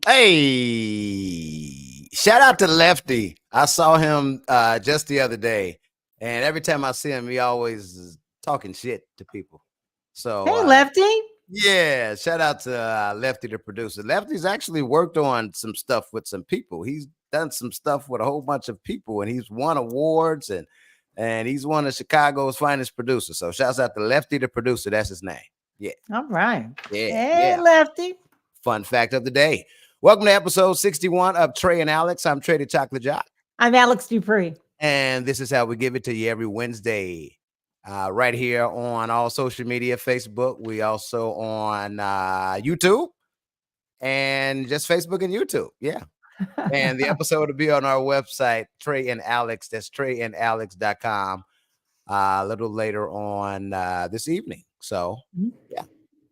Hey, shout out to Lefty. I saw him just the other day, and every time I see him, he always is talking shit to people. So, Hey, Lefty. yeah, shout out to Lefty, the producer. Lefty's actually worked on some stuff with some people. He's done some stuff with a whole bunch of people, and he's won awards and he's one of Chicago's finest producers. So, shouts out to Lefty, the producer. That's his name. Yeah, All right. yeah, Hey, yeah. Lefty. Fun fact of the day. Welcome to episode 61 of Trey and Alex. I'm Trey the Chocolate Jock. I'm Alex Dupree. And this is how we give it to you every Wednesday. Right here on all social media, Facebook. We also on YouTube and just Facebook and YouTube. Yeah. And the episode will be on our website, Trey and Alex. That's treyandalex.com a little later on this evening. So, yeah.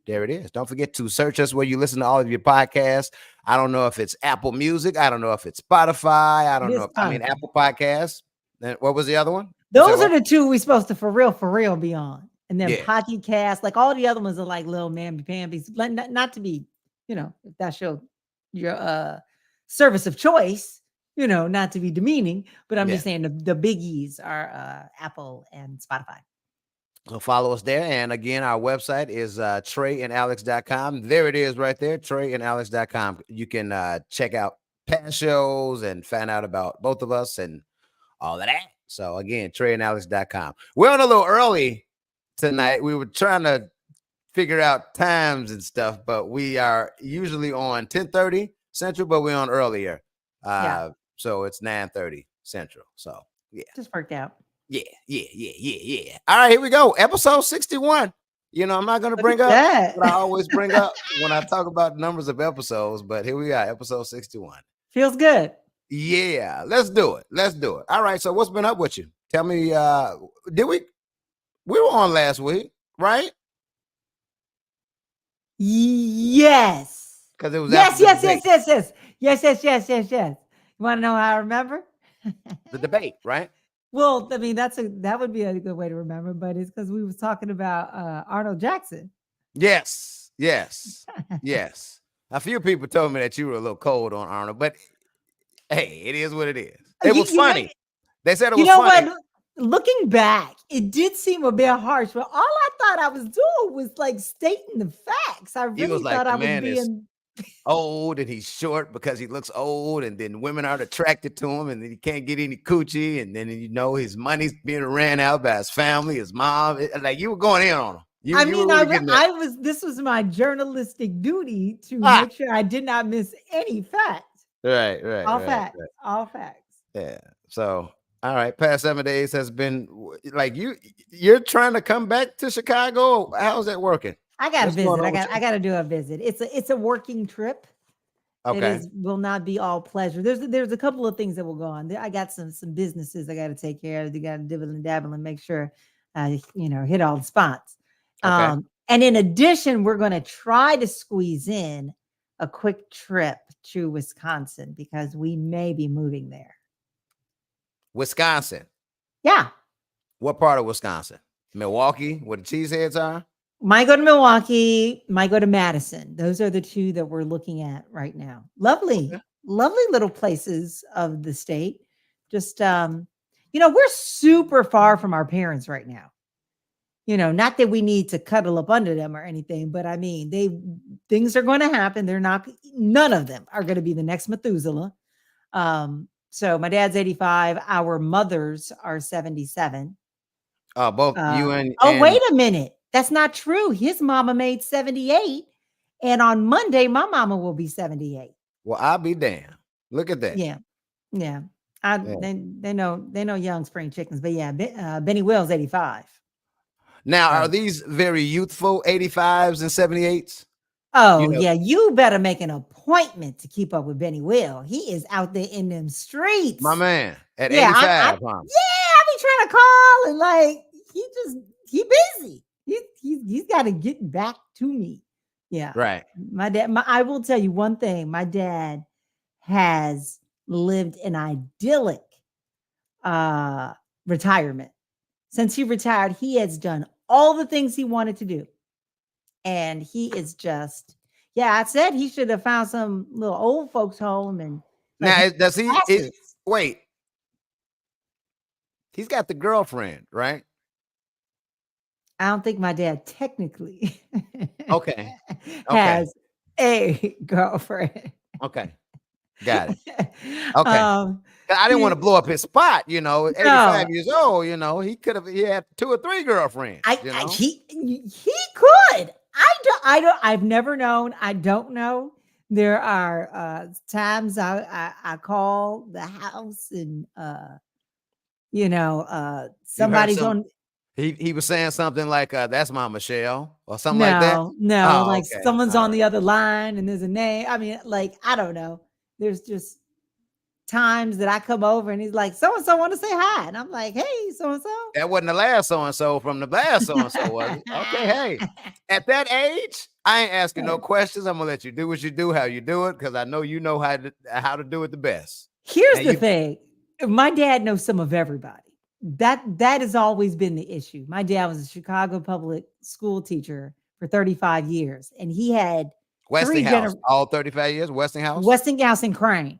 There it is. Don't forget to search us where you listen to all of your podcasts. I don't know if it's Apple Music. I don't know if it's Spotify. I don't know. Apple Podcasts. And what was the other one? Those are the two we're supposed to for real be on. And then Pocket Cast, like all the other ones are like little mamby-pambies. Not to be, if that's your service of choice, not to be demeaning, but I'm just saying the biggies are Apple and Spotify. So follow us there. And again, our website is treyandalex.com. There it is right there, treyandalex.com. You can check out past shows and find out about both of us and all of that. So again, treyandalex.com. We're on a little early tonight. We were trying to figure out times and stuff, but we are usually on 10:30 Central, but we're on earlier. So it's 9:30 Central. So yeah. Just worked out. Yeah. All right, here we go. Episode 61. I'm not going to bring up what I always bring up when I talk about numbers of episodes, but here we are, episode 61. Feels good. Yeah, let's do it. All right, so what's been up with you? Tell me, we were on last week, right? Yes. Because it was yes. You want to know how I remember? The debate, right? Well, I mean, that would be a good way to remember, but it's because we was talking about Arnold Jackson. Yes. A few people told me that you were a little cold on Arnold, but hey, it is what it is. It was funny. They said it was funny. What? Looking back, it did seem a bit harsh, but all I thought I was doing was like stating the facts. I really thought I was being old and he's short because he looks old, and then women aren't attracted to him, and then he can't get any coochie, and then his money's being ran out by his family, his mom. Like you were going in on him. This was my journalistic duty to make sure I did not miss any facts. Right. All facts. Yeah. So, all right. Past 7 days has been like you're trying to come back to Chicago. How's that working? I got to visit. I got to do a visit. It's a working trip. Okay. Will not be all pleasure. There's a couple of things that will go on. I got some businesses I got to take care of. They got to dibble and dabble and make sure hit all the spots. Okay. And in addition, we're going to try to squeeze in a quick trip to Wisconsin because we may be moving there. Wisconsin. Yeah. What part of Wisconsin? Milwaukee, where the cheeseheads are? Might go to Milwaukee, might go to Madison. Those are the two that we're looking at right now. Lovely little places of the state. Just, we're super far from our parents right now. Not that we need to cuddle up under them or anything, but I mean, things are going to happen. None of them are going to be the next Methuselah. So my dad's 85. Our mothers are 77. Both you and. Wait a minute. That's not true. His mama made 78. And on Monday, my mama will be 78. Well, I'll be damned. Look at that. Yeah. They know young spring chickens, but yeah, Benny Will's 85. Now, are these very youthful 85s and 78s? Oh, yeah. You better make an appointment to keep up with Benny Will. He is out there in them streets. My man at 85. I be trying to call and like, he busy. He's got to get back to me. Yeah. Right. My dad, I will tell you one thing. My dad has lived an idyllic retirement. Since he retired, he has done all the things he wanted to do. And he is just, Yeah, I said he should have found some little old folks home and like Now, he does he? classes. Wait, he's got the girlfriend, right? I don't think my dad technically Okay, okay, has a girlfriend. okay, got it. Okay, um, 'cause I didn't want to he, blow up his spot. 85 no, years old. He had 2 or 3 girlfriends. I he could. I've never known. I don't know. There are times I call the house and You heard somebody's some. on. He was saying something like, "That's my Michelle" or something like that. No, no, Oh, like okay, someone's all on right. the other line and there's a name. I mean, like, I don't know. There's just times that I come over and he's like, so and so want to say hi. And I'm like, hey, so and so. That wasn't the last so and so from the last so and so, was it? Okay, hey, at that age, I ain't asking no questions. I'm gonna let you do what you do, how you do it, because I know you know how to do it the best. Here's Now the you thing. My dad knows some of everybody. That has always been the issue. My dad was a Chicago public school teacher for 35 years, and he had three Westinghouse, gener all 35 years, Westinghouse. Westinghouse and Crane.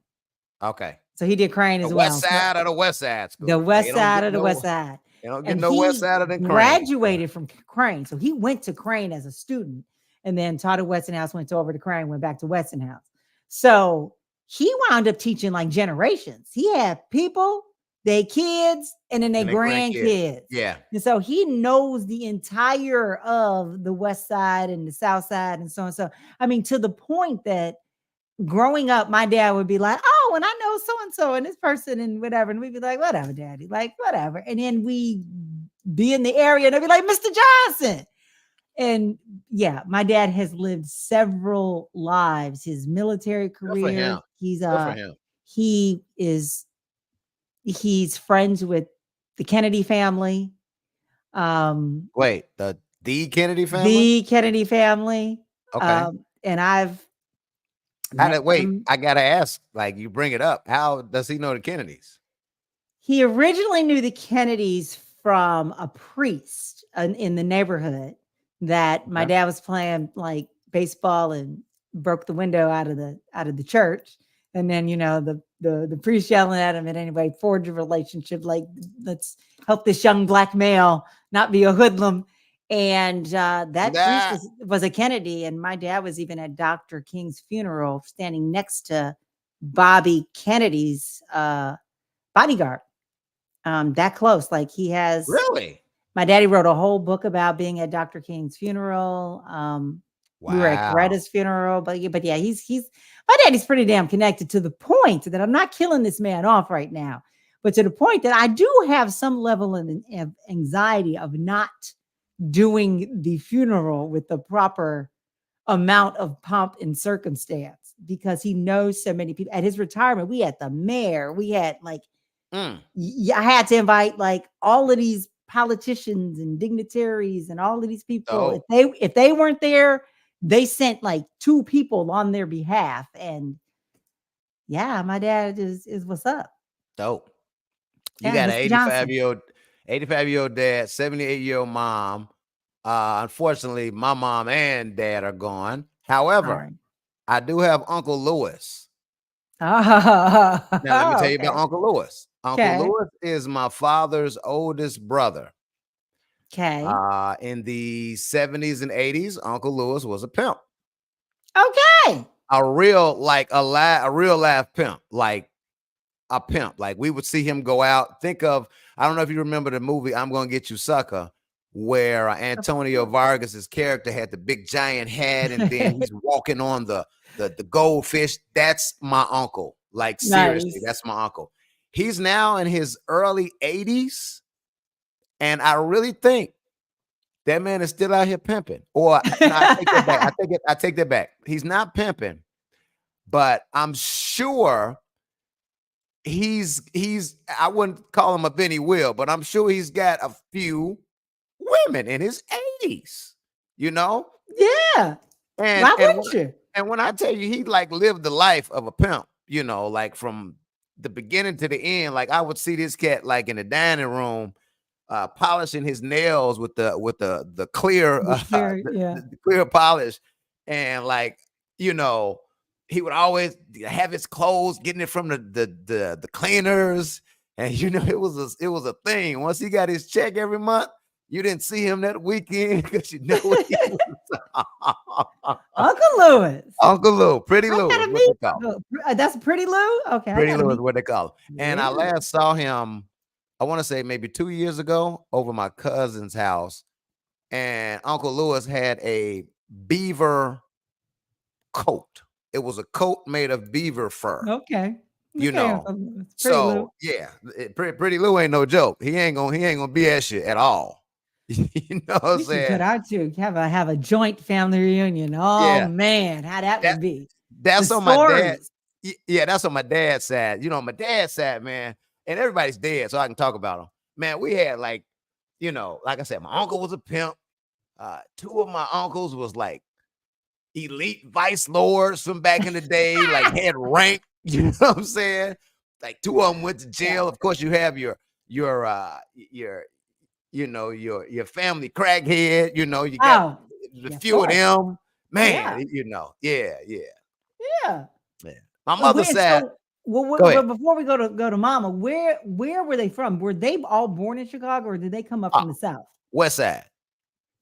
Okay, So he did Crane the as West well. So Side of the West Side the School. Now west side of the west side. you don't get And no West he Side than Crane. graduated from Crane. So he went to Crane as a student and then taught at Westinghouse, went over to Crane, went back to Westinghouse. So he wound up teaching like generations. He had people, they kids, and then they And then grandkids. grandkids. Yeah, And so he knows the entire of the west side and the south side and so on. So I mean, to the point that growing up, my dad would be like, "Oh, and I know so and so and this person and whatever," and we'd be like, "Whatever, daddy, like whatever." And then we be in the area and they'd be like, "Mr. Johnson." And yeah, my dad has lived several lives. His military good for career, him. Good for him. he is he's friends with the Kennedy family. Um, Wait, the Kennedy family? the Kennedy family. Okay. And I've How met did wait? them. I gotta ask. Like you bring it up. How does he know the Kennedys? He originally knew the Kennedys from a priest in the neighborhood that my Okay. dad was playing like baseball and broke the window out of the church. And then the priest yelling at him and anyway forged a relationship like let's help this young black male not be a hoodlum. And that priest Nah. was a Kennedy, and my dad was even at Dr. King's funeral, standing next to Bobby Kennedy's bodyguard, that close. Like he has Really? my daddy wrote a whole book about being at Dr. King's funeral. We were at Wow. Coretta's funeral, but yeah, he's my daddy's pretty damn connected to the point that I'm not killing this man off right now, but to the point that I do have some level of anxiety of not doing the funeral with the proper amount of pomp and circumstance because he knows so many people. At his retirement, we had the mayor, we had like Mm. I had to invite like all of these politicians and dignitaries and all of these people. Dope. If they weren't there, they sent like 2 people on their behalf. And yeah, my dad is what's up. Dope. You Yeah, got an Mr. Johnson. 85-year-old dad, 78-year-old mom. Unfortunately, my mom and dad are gone. However, Sorry. I do have Uncle Lewis. Now, let me Oh, tell you about okay. Uncle Lewis. Uncle Okay. Lewis is my father's oldest brother. Okay. In the 70s and 80s, Uncle Lewis was a pimp. Okay. A real live pimp, like a pimp. Like we would see him go out. I don't know if you remember the movie I'm Gonna Get You Sucker, where Of Antonio course. Vargas's character had the big giant head and then he's walking on the goldfish. That's my uncle. Like seriously, Nice. that's my uncle. He's now in his early 80s, and I really think that man is still out here pimping. Or no, I take that back. I take that back. He's not pimping, but I'm sure I wouldn't call him a Benny Will, but I'm sure he's got a few women in his 80s, you know? Yeah. And Why and when wouldn't you? and when I tell you he like lived the life of a pimp, like from the beginning to the end, like I would see this cat like in the dining room polishing his nails with the clear The clear, yeah. the clear polish, and like you know, he would always have his clothes, getting it from the cleaners, and it was a thing. Once he got his check every month, you didn't see him that weekend because he was Uncle Lewis. Uncle Lou, Pretty I Lou is gotta what meet they call him. Uncle. That's Pretty Lou. Okay, I Pretty gotta Lou is meet. what they call him. And I Really? last saw him, I want to say maybe 2 years ago, over my cousin's house, and Uncle Lewis had a beaver coat. It was a coat made of beaver fur, Okay. you Okay, know. Uncle Lewis. Pretty Lou. So yeah, Pretty Lou ain't no joke. He ain't gonna BS you at all. You know what I'm We should saying? put our two have a joint family reunion. Oh Yeah, man, how that that would be. The that's on my dad. stories. Yeah, that's on my dad's side. You know, my dad's side, man, and everybody's dead, so I can talk about them. Man, we had like, like I said, my uncle was a pimp. Two of my uncles was like elite vice lords from back in the day, like had rank. You know what I'm saying? Like two of them went to Yeah. jail. Of course, you have your your family crackhead. You got Oh, the yeah, of few of course. them. Yeah. Man, yeah, yeah, Yeah. yeah. My mother's Where side. so well, Go ahead. but before we go to mama, where were they from? Were they all born in Chicago or did they come up Uh, from the South? West side.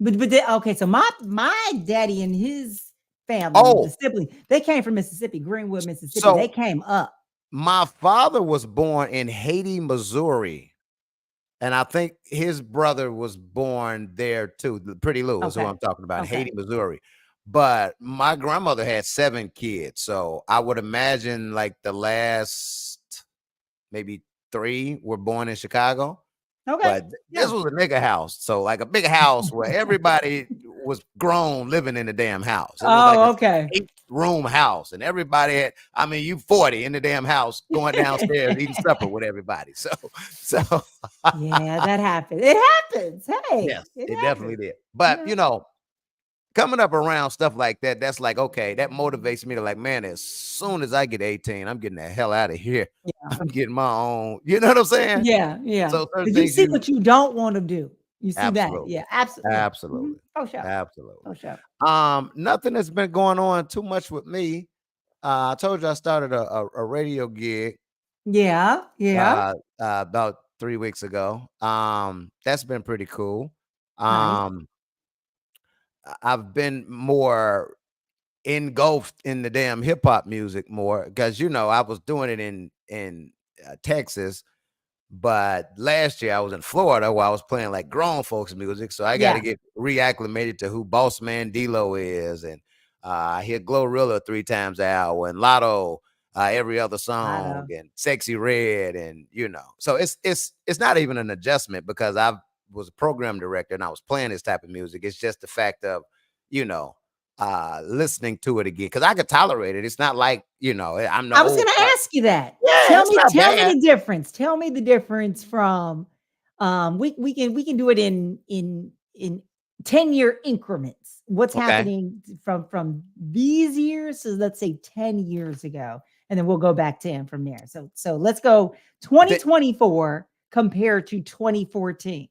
But they, okay, so my daddy and his family, the Oh, siblings, they came from Mississippi, Greenwood, Mississippi. They so came up. my father was born in Haiti, Missouri. And I think his brother was born there too. Pretty Lou is who Okay. I'm talking about, Okay. Haiti, Missouri. But my grandmother had 7 kids. So I would imagine like the last maybe 3 were born in Chicago. Okay. But this Yeah. was a nigga house. So like a big house where everybody was grown living in the damn house. It was like a Oh, okay. 8-room house. And everybody had, I mean, you 40 in the damn house going downstairs eating supper with everybody. So Yeah, that happens. It happens. Hey, yes, it it definitely happens. did. But Yeah. coming up around stuff like that, that's like, okay, that motivates me to like, man, as soon as I get 18, I'm getting the hell out of here. Yeah. I'm getting my own, you know what I'm saying? Yeah. Yeah. So certain Because you things see what you don't want to do. You see that. absolutely, Yeah. Absolutely. Yeah. absolutely, Oh, sure. absolutely. Oh, sure. Nothing has been going on too much with me. I told you I started a radio gig Yeah. Yeah. about 3 weeks ago. That's been pretty cool. Nice. Um, I've been more engulfed in the damn hip hop music more because I was doing it in Texas, but last year I was in Florida where I was playing like grown folks music, so I got to Yeah. get reacclimated to who Boss Man D-Lo is, and I hear Glorilla 3 times an hour and Lotto every other I song know. and Sexy Red, and so it's not even an adjustment because I was a program director and I was playing this type of music. It's just the fact of you know listening to it again because I could tolerate it. It's not like I'm the I was old gonna fart. ask you that. Yeah, Tell it's me not tell me bad. the difference. Tell me the difference from we can do it in 10-year increments. What's Okay. happening from these years, so let's say 10 years ago, and then we'll go back 10 from there. So let's go The, 2024 compared to 2014.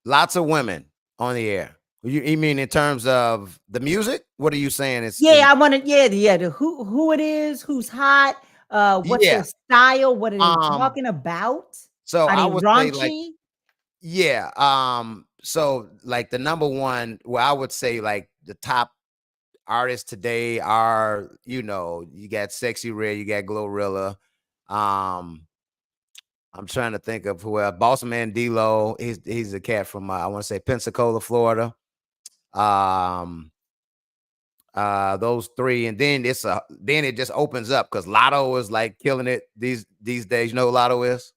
Lots of women on the air. You mean in terms of the music? What are you saying? Is Yeah, I want to. Yeah, the who it is, who's hot, what's their yeah. style, what are they Um. talking about? So Are I they would say like raunchy? yeah. So like the number one, well, I would say like the top artists today are you got Sexy Red, you got Glorilla. Um. I'm trying to think of who else. Boss Man D-Lo. He's a cat from I want to say Pensacola, Florida. Um. Those 3, and then it just opens up because Lotto is like killing it these days. You know who Lotto is?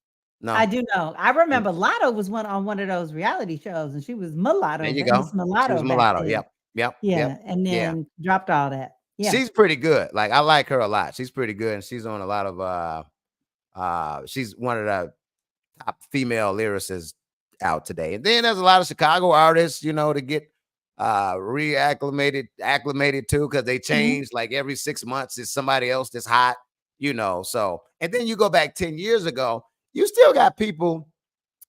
I No. do know. I Mm, remember Lotto was on one of those reality shows, and she was there mulatto, you Miss go. She was Mulatto back mulatto. then. Yep. Yep. Yep. Yeah, and Yeah. then dropped all that. Yeah. She's pretty good. Like I like her a lot. She's pretty good, and she's on a lot of she's one of the top female lyricists out today. And then there's a lot of Chicago artists, to get acclimated to because they Mhm. change like every 6 months. It's somebody else that's hot. So and then you go back 10 years ago, you still got people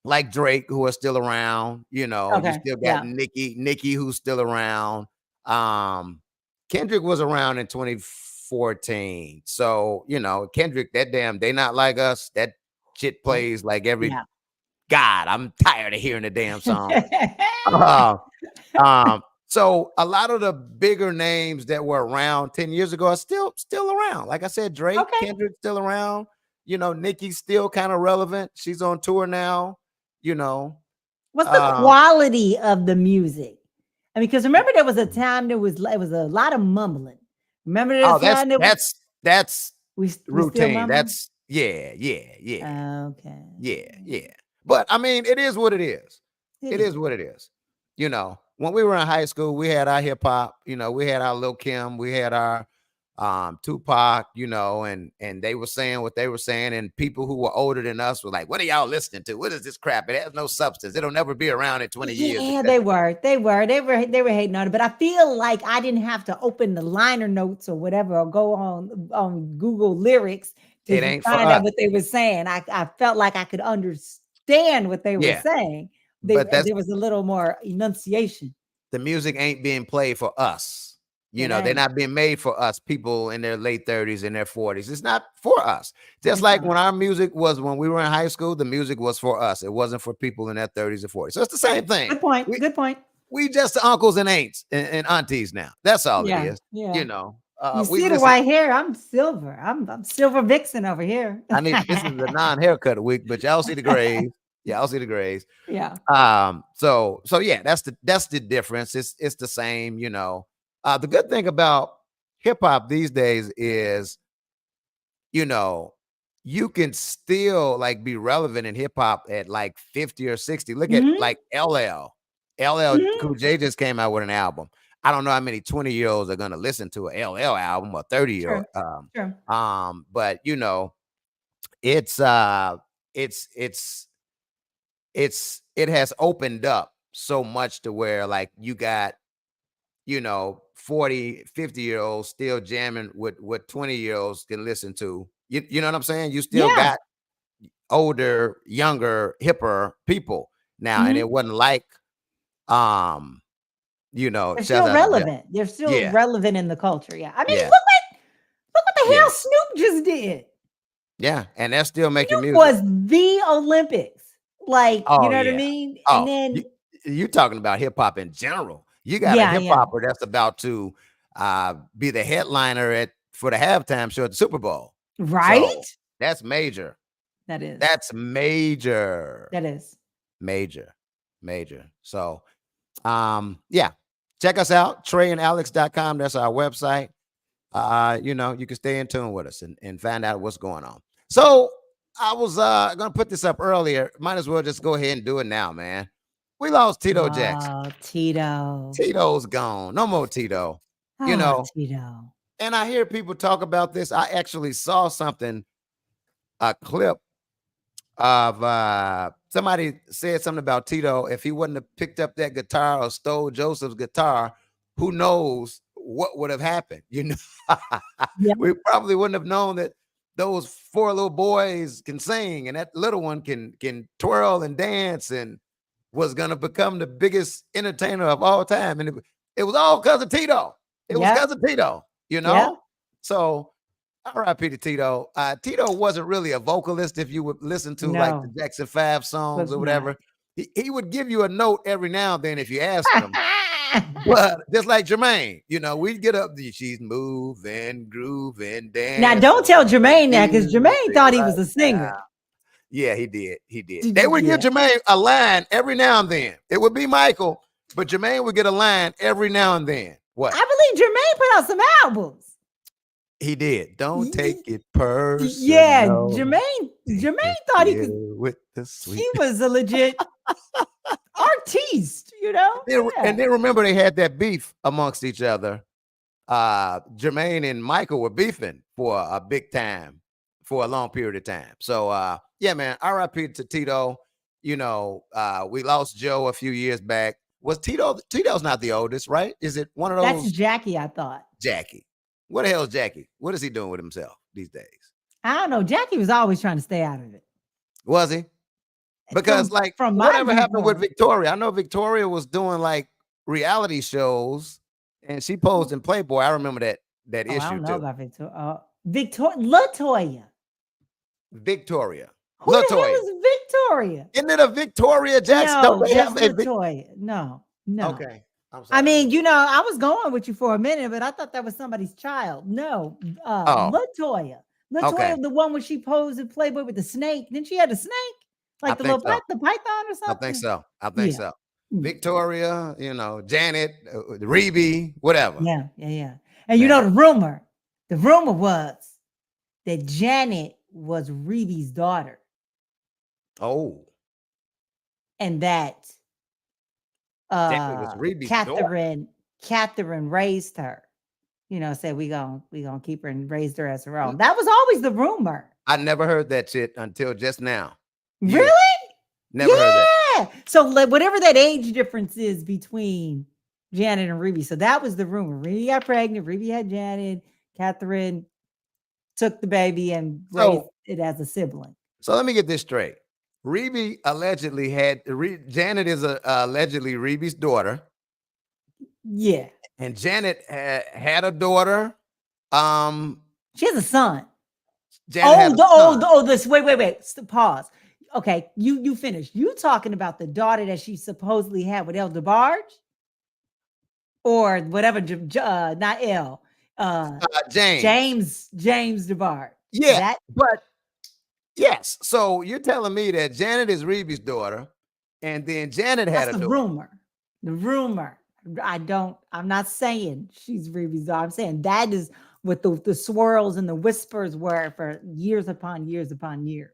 like Drake who are still around. You Okay. still got Yeah. Nicki who's still around. Um Kendrick was around in 2014. So, Kendrick, that damn They Not Like Us, that shit Oh, plays like every yeah. God. I'm tired of hearing the damn song. Uh, so a lot of the bigger names that were around 10 years ago are still around. Like I said, Drake, Okay. Kendrick still around. Nicki's still kind of relevant. She's on tour now, you know. What's the Um, quality of the music? I mean, because remember there was a time it was a lot of mumbling. Remember oh, the that's time that that's we still routine. mumble? That's yeah. Okay. Yeah. But I mean, it is what it is. It It is is. what it is. When we were in high school, we had our hip hop, we had our Lil Kim, we had our Tupac, and they were saying what they were saying, and people who were older than us were like, "What are y'all listening to? What is this crap? It has no substance. It'll never be around in 20 years." Yeah, they were. They were hating on it. But I feel like I didn't have to open the liner notes or whatever or go on Google lyrics to It ain't for find out us. what they were saying. I felt like I could understand what they were Yeah. saying. But that's There was a little more enunciation. the music ain't being played for us. It They're ain't. not being made for us, people in their late 30s and their 40s. It's not for us. Just It's like not. when our music was when we were in high school, the music was for us. It wasn't for people in their 30s or 40s. So it's the same thing. Good point. We Good point. we just the uncles and aunts and aunties now. That's all it Yeah. is. Yeah. You We see the listen. white hair? I'm silver. I'm silver vixen over here. This is the non-haircut week, but y'all see the grays. Yeah, I'll see the grays. Yeah. So yeah, that's the difference. It's the same. The good thing about hip hop these days is, you know, you can still like be relevant in hip hop at like 50 or 60. Look at Mhm. like LL. LL Mhm. Cool J just came out with an album. I don't know how many 20-year-olds are gonna listen to a LL album or 30-year. Sure. Sure. But it's uh it's it has opened up so much to where like you got 40, 50-year-olds still jamming with what 20-year-olds can listen to. You know what I'm saying? You still Yeah. got older, younger, hipper people now, and it Mhm. wasn't like um They're shout still out to Jeff. relevant. They're still Yeah, relevant in the culture. Yeah. I mean, yeah, look what the hell yeah, Snoop just did. yeah, and they're still making Snoop music. was the Olympics. Like, you Oh know what I yeah. mean? And Oh, then you talking about hip hop in general. You got a yeah, hip yeah. hopper that's about to be the headliner for the halftime show at the Super Bowl. So Right? that's major. That is. That's major. That is. Major. Major. So yeah. Check us out, treyandalex.com. That's our website. You can stay in tune with us and find out what's going on. So I was gonna put this up earlier. Might as well just go ahead and do it now, man. We lost Tito Jackson. Oh, Tito. Tito's gone. No more Tito. You Ah, know, Tito. and I hear people talk about this. I actually saw something, a clip of somebody said something about Tito. If he wouldn't have picked up that guitar or stole Joseph's guitar, who knows what would have happened? Yeah. We probably wouldn't have known that those four little boys can sing and that little one can twirl and dance and was gonna become the biggest entertainer of all time. And it was all because of Tito. It was Yep. because of Tito, Yep. So R.I.P. to Tito. Tito wasn't really a vocalist. If you would listen to like the No, Jackson 5 songs was or not. whatever, he would give you a note every now and then if you asked him. But just like Jermaine, we'd get up, she's moving, grooving, Now, don't dancing, tell the Jermaine that because music Jermaine thought he right was a now. singer. Yeah, he did. He did. They would give Yeah. Jermaine a line every now and then. It would be Michael, but Jermaine would get a line every now and then. What? I believe Jermaine put out some albums. He did. Don't take Y- it Yeah, personal. Jermaine Take it thought he could. chill with the sweet. He was a legit artiste, you know? And Yeah. then remember they had that beef amongst each other. Jermaine and Michael were beefing for a big time, for a long period of time. So yeah, man, RIP to Tito. We lost Joe a few years back. Was Tito's not the oldest, right? Is it one of That's those? Jackie, I thought. Jackie. What the hell is Jackie? What is he doing with himself these days? I don't know. Jackie was always trying to stay out of it. Was he? Because like From my whatever happened with viewpoint. Victoria? I know Victoria was doing like reality shows And she posed in Playboy. I remember that Oh, I issue don't know too. about Victoria. Latoya. Victoria. Who the Latoya. hell is Victoria? Isn't it a Victoria Jackson? Don't No, they that's have a Latoya. No, no. Okay. I'm I sorry. mean, I was going with you for a minute, but I thought that was somebody's child. No, Oh, Latoya. okay. Latoya, the one where she posed in Playboy with the snake. Then she had a snake, I like the think little so. the python or I think something. so. I think Yeah, so. yeah, Victoria, Janet, Reby, whatever. yeah, yeah, yeah. And Man. the rumor was that Janet was Reeby's daughter, Oh, and that Janet was Reby's daughter. Catherine raised her. Said we gonna keep her and raised her as her own. That was always the rumor. I never heard that shit until just now. You Really? never heard that. Yeah. So whatever that age difference is between Janet and Ruby. So that was the rumor. Ruby got pregnant. Ruby had Janet. Catherine took the baby and raised So, it as a sibling. so let me get this straight. Reby allegedly had Janet is allegedly Reby's daughter, Yeah. and Janet had a daughter. Um, She has a son. Janet had a son. This. Wait. Pause. Okay, you finished. You talking about the daughter that she supposedly had with El DeBarge? Or whatever, not L, James. James DeBarge. Yeah, That but yes. So you're telling me that Janet is Reby's daughter, and then Janet had that's a the daughter. rumor. The rumor. I'm not saying she's Ruby's daughter. I'm saying that is what the swirls and the whispers were for years upon years upon years.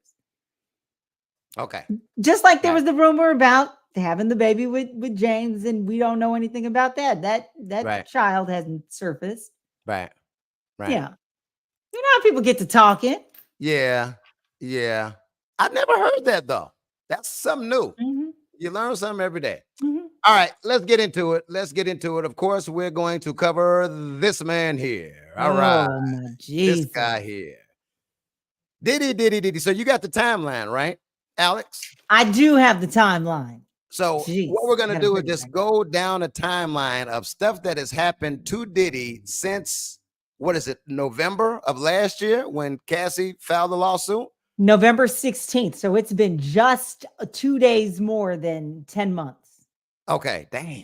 Okay. Just like there was the rumor about having the baby with James, and we don't know anything about that. That child hasn't surfaced. Right. Yeah. You know how people get to talking. Yeah. I never heard that though. That's something new. Mm-hmm. You learn something every day. Mm-hmm. All right, let's get into it. Of course, we're going to cover this man here. All right. Oh my Jesus. This guy here. Diddy. So you got the timeline, right, Alex? I do have the timeline. So what we're going to do is just go down a timeline of stuff that has happened to Diddy since, what is it, November of last year when Cassie filed the lawsuit? November 16th. So it's been just 2 days more than 10 months. Okay, damn.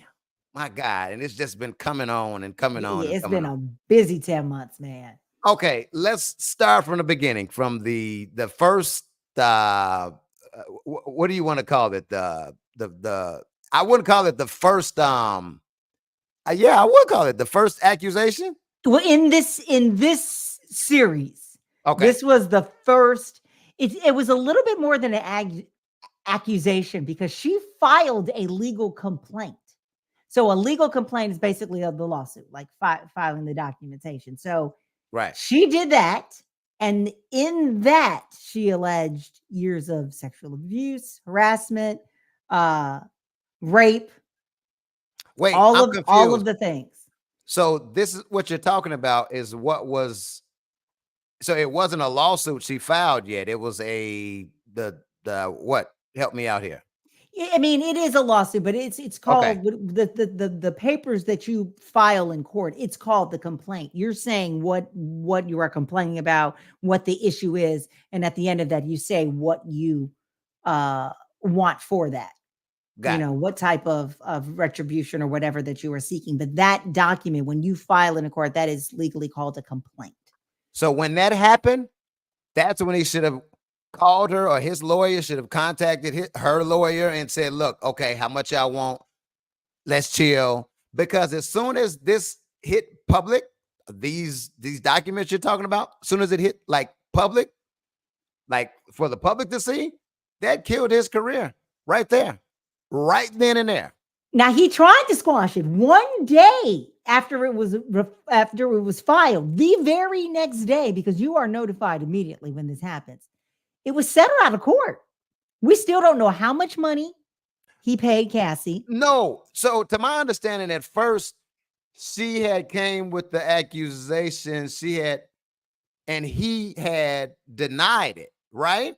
My God. And it's just been coming on and coming on. It's been a busy 10 months, man. Okay, let's start from the beginning, from the first what do you want to call it? The I wouldn't call it the first I would call it the first accusation. Well, in this series, okay, this was the first. It was a little bit more than an accusation because she filed a legal complaint. So a legal complaint is basically of the lawsuit, like filing the documentation. So she did that. And in that, she alleged years of sexual abuse, harassment, rape. Wait, all of the things. So this is what you're talking about is what was. So it wasn't a lawsuit she filed yet. It was the what? Help me out here. I mean, it is a lawsuit, but it's called the papers that you file in court. It's called the complaint. You're saying what you are complaining about, what the issue is, and at the end of that, you say what you want for that. What type of retribution or whatever that you are seeking. But that document, when you file in a court, that is legally called a complaint. So when that happened, that's when he should have called her, or his lawyer should have contacted her lawyer and said, look, okay, how much y'all want? Let's chill. Because as soon as this hit public, these documents you're talking about, as soon as it hit like public, like for the public to see, that killed his career right there, right then and there. Now he tried to squash it one day after it was filed, the very next day, because you are notified immediately when this happens. It was settled out of court. We still don't know how much money he paid Cassie. No. So to my understanding, at first, she had came with the accusation and he had denied it, right?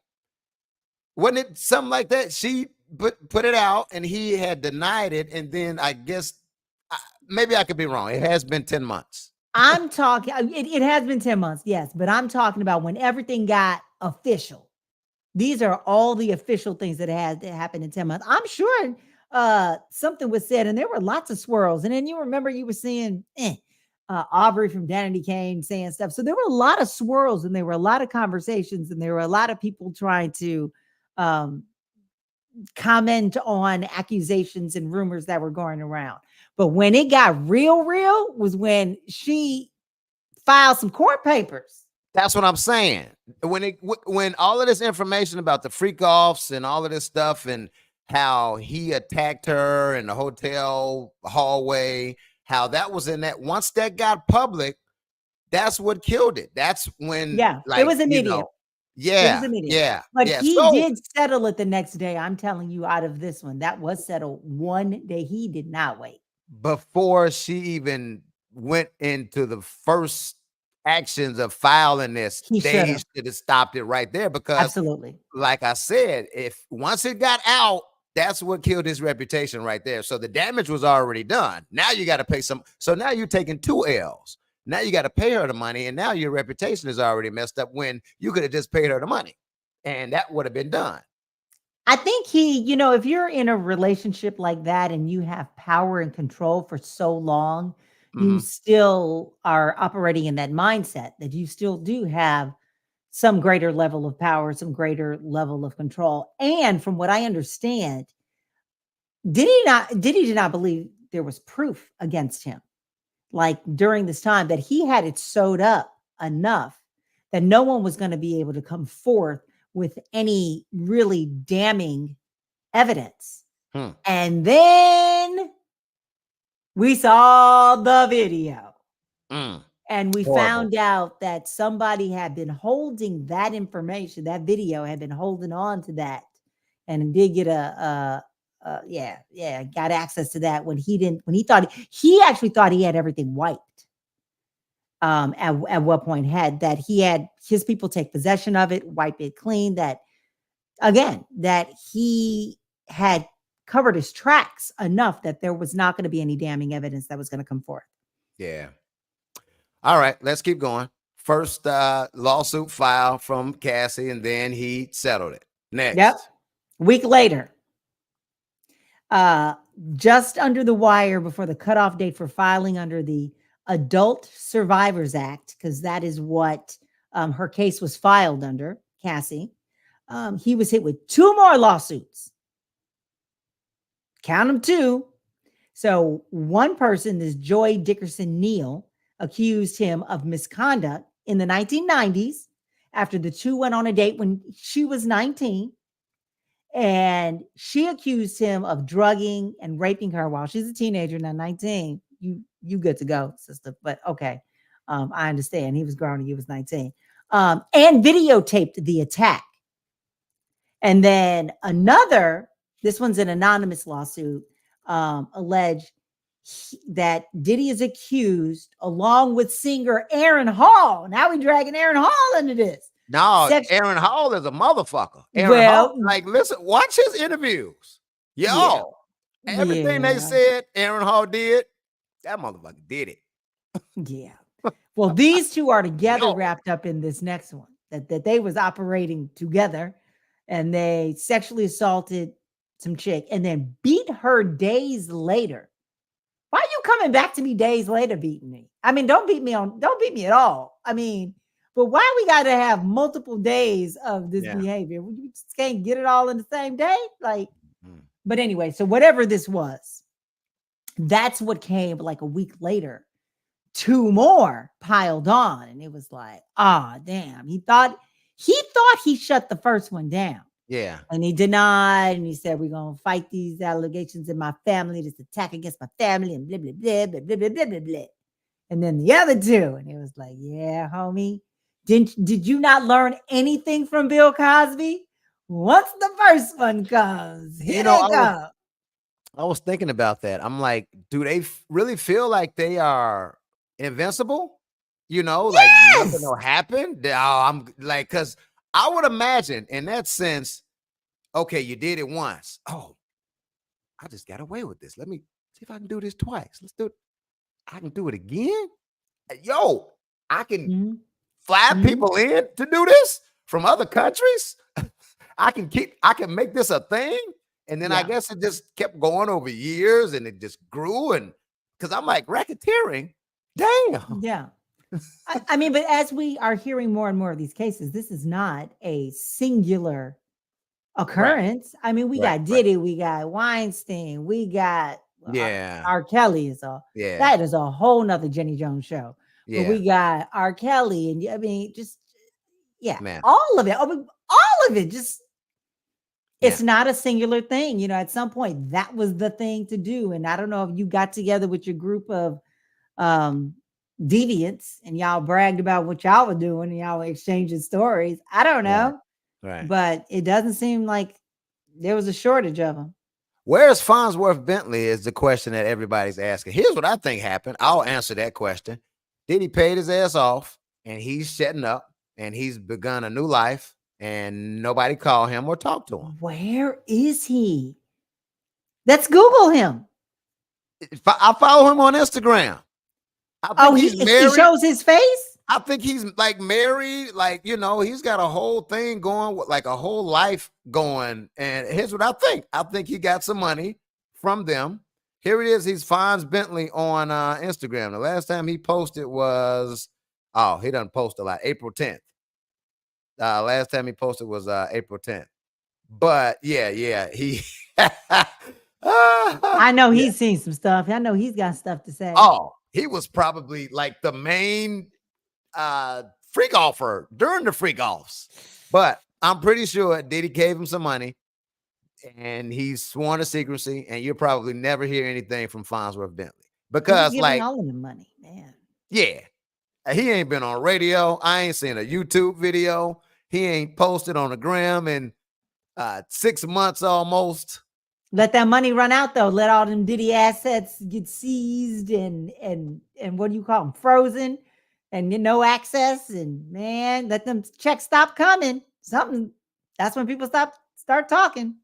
Wasn't it something like that? She put it out and he had denied it. And then I guess maybe I could be wrong. It has been 10 months. I'm talking, it has been 10 months, yes, but I'm talking about when everything got official. These are all the official things that had that happened in 10 months. I'm sure something was said, and there were lots of swirls. And then you remember you were seeing Aubrey from Danity Kane saying stuff. So there were a lot of swirls, and there were a lot of conversations, and there were a lot of people trying to um, comment on accusations and rumors that were going around. But when it got real, real was when she filed some court papers. That's what I'm saying. When all of this information about the freak offs and all of this stuff and how he attacked her in the hotel hallway, how that was in that once that got public, that's what killed it. That's when Yeah, it like, was immediate. It was yeah, immediate. yeah, But yeah. he So did settle it the next day. I'm telling you, out of this one, that was settled one day. He did not wait. before she even went into the first actions of filing this, He should they have. should have stopped it right there because Absolutely. like I said, if once it got out, that's what killed his reputation right there. So the damage was already done. Now you got to pay some. So now you're taking 2 L's. Now you got to pay her the money, and now your reputation is already messed up when you could have just paid her the money, and that would have been done. I think if you're in a relationship like that and you have power and control for so long, you Hmm. still are operating in that mindset that you still do have some greater level of power, some greater level of control. And from what I understand, Diddy did not believe there was proof against him. Like during this time that he had it sewed up enough that no one was going to be able to come forth with any really damning evidence. Hmm. And then we saw the video Mm. and we Horrible. found out that somebody had been holding that information, that video had been holding on to that and did get got access to that when he didn't, when he thought he actually thought he had everything wiped. At what point had that he had his people take possession of it, wipe it clean, that again, that he had covered his tracks enough that there was not going to be any damning evidence that was going to come forth. Yeah. All right, let's keep going. First lawsuit filed from Cassie, and then he settled it. Yep. Next. Week later, uh, just under the wire before the cutoff date for filing under the Adult Survivors Act, because that is what her case was filed under, Cassie. He was hit with 2 more lawsuits. Count them 2. So one person, this Joy Dickerson Neal, accused him of misconduct in the 1990s after the 2 went on a date when she was 19. And she accused him of drugging and raping her while she's a teenager, now 19. You good to go, sister. But okay. I understand. He was grown and he was 19. And videotaped the attack. And then another, this one's an anonymous lawsuit, alleged that Diddy is accused, along with singer Aaron Hall. Now we dragging Aaron Hall into this. No, Aaron Hall is a motherfucker. Aaron Hall, Well, like, listen, watch his interviews. yeah, Yo, everything they yeah, said Aaron Hall did, that motherfucker did it. yeah. Well, these two are together Yo, wrapped up in this next one that they was operating together, and they sexually assaulted some chick and then beat her days later. Why are you coming back to me days later beating me? I mean, don't beat me at all. I mean, but why we got to have multiple days of this yeah. behavior? We just can't get it all in the same day. Like, Mm. but anyway, so whatever this was, that's what came like a week later. 2 more piled on, and it was like, ah, damn. He thought he shut the first one down. Yeah. And he denied, and he said, "We're gonna fight these allegations in my family, this attack against my family, and blah blah blah blah blah blah blah blah blah." And then the other 2, and it was like, "Yeah, homie, did you not learn anything from Bill Cosby? Once the first one comes, You here know, they come." I was thinking about that. I'm like, do they really feel like they are invincible? You know, like nothing Yes, will happen. I'm like, because I would imagine in that sense, okay, you did it once. Oh, I just got away with this. Let me see if I can do this twice. Let's do it. I can do it again. Yo, I can Mhm, fly mhm. people in to do this from other countries. I can make this a thing. And then I Yeah, guess it just kept going over years and it just grew. And because I'm like, racketeering, damn. yeah. I mean, but as we are hearing more and more of these cases, this is not a singular Right, occurrence. I mean, we right, got right. Diddy, we got Weinstein, we got Yeah, R. Kelly is a yeah, that is a whole nother Jenny Jones show. But yeah, we got R. Kelly, and I mean, just yeah, man, all of it. I mean, all of it. Just it's yeah. not a singular thing. At some point that was the thing to do. And I don't know if you got together with your group of um deviants and y'all bragged about what y'all were doing and y'all were exchanging stories. I don't Right, know, right. but it doesn't seem like there was a shortage of them. Where's Farnsworth Bentley is the question that everybody's asking. Here's what I think happened. I'll answer that question. Diddy paid his ass off and he's shutting up and he's begun a new life and nobody called him or talked to him. Where is he? Let's Google him. I follow him on Instagram. I Oh, think he's he married. shows his face? I think he's like married, like, he's got a whole thing going with like a whole life going. And here's what I think. I think he got some money from them. Here it is. He's Fonz Bentley on Instagram. The last time he posted was, oh, he doesn't post a lot, April 10th. Last time he posted was April 10th. But yeah, he, I know yeah. he's seen some stuff. I know he's got stuff to say. Oh, he was probably like the main freak offer during the freak offs. But I'm pretty sure Diddy gave him some money and he's sworn to secrecy, and you'll probably never hear anything from Farnsworth Bentley. He was Because, giving like, all of them money, man. yeah, he ain't been on radio. I ain't seen a YouTube video. He ain't posted on the gram in 6 months almost. Let that money run out though. Let all them Diddy assets get seized and what do you call them? Frozen and no access. And man, let them checks stop coming. Something that's when people start talking.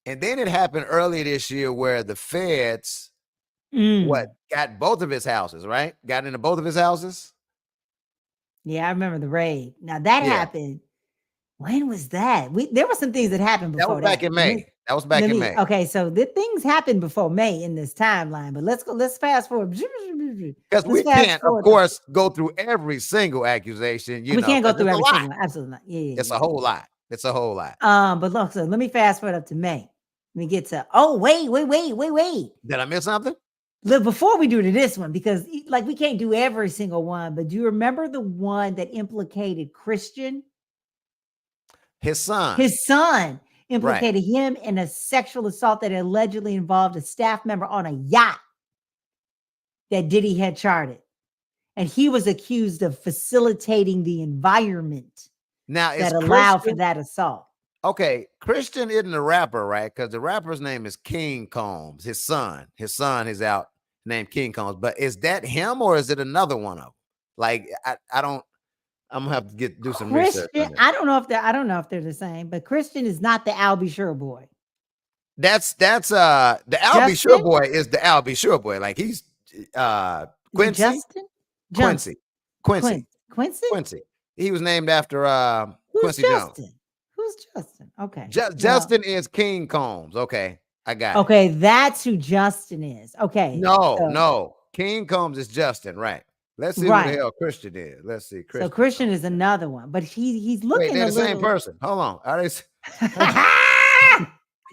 And then it happened earlier this year where the feds Mm. got both of his houses, right? Got into both of his houses. Yeah, I remember the raid. Now that Yeah. happened. When was that? There were some things that happened That was before back that. in May. That was back Let in me May. okay, so the things happened before May in this timeline, but let's fast forward. Because Let's we fast can't, of forward. course, go through every single accusation, We can't go because through it's a every lot. single one. Absolutely not. Yeah, It's yeah, a yeah, whole lot. It's a whole lot. But look, so let me fast forward up to May. Let me get to wait. Did I miss something? Look, before we do to this one, because like we can't do every single one, but do you remember the one that implicated Christian? His son. His son Right. implicated him in a sexual assault that allegedly involved a staff member on a yacht that Diddy had chartered. And he was accused of facilitating the environment Now, is that allowed for Christian, that assault. okay, Christian isn't a rapper, right? Because the rapper's name is King Combs, his son. His son is out named King Combs. But is that him or is it another one of them? Like, I don't, I'm gonna have to do some research Christian, on that. I don't know if they're the same, but Christian is not the Al B. Sure boy. That's the Al B. Sure Justin? boy is the Al B. Sure boy. Like he's Is it Quincy, Justin? Quincy, Quincy, Quincy? Quincy. He was named after Who's Quincy Jones. Justin? Who's Justin? Okay. Well, Justin is King Combs. Okay, I got it. okay, that's who Justin is. Okay. No, So no, King Combs is Justin. Right. Let's see who the right. hell Christian is. Let's see, So Christian Christian Combs. is another one, but he's Wait, looking they're a the same little. person. Hold on. Are they?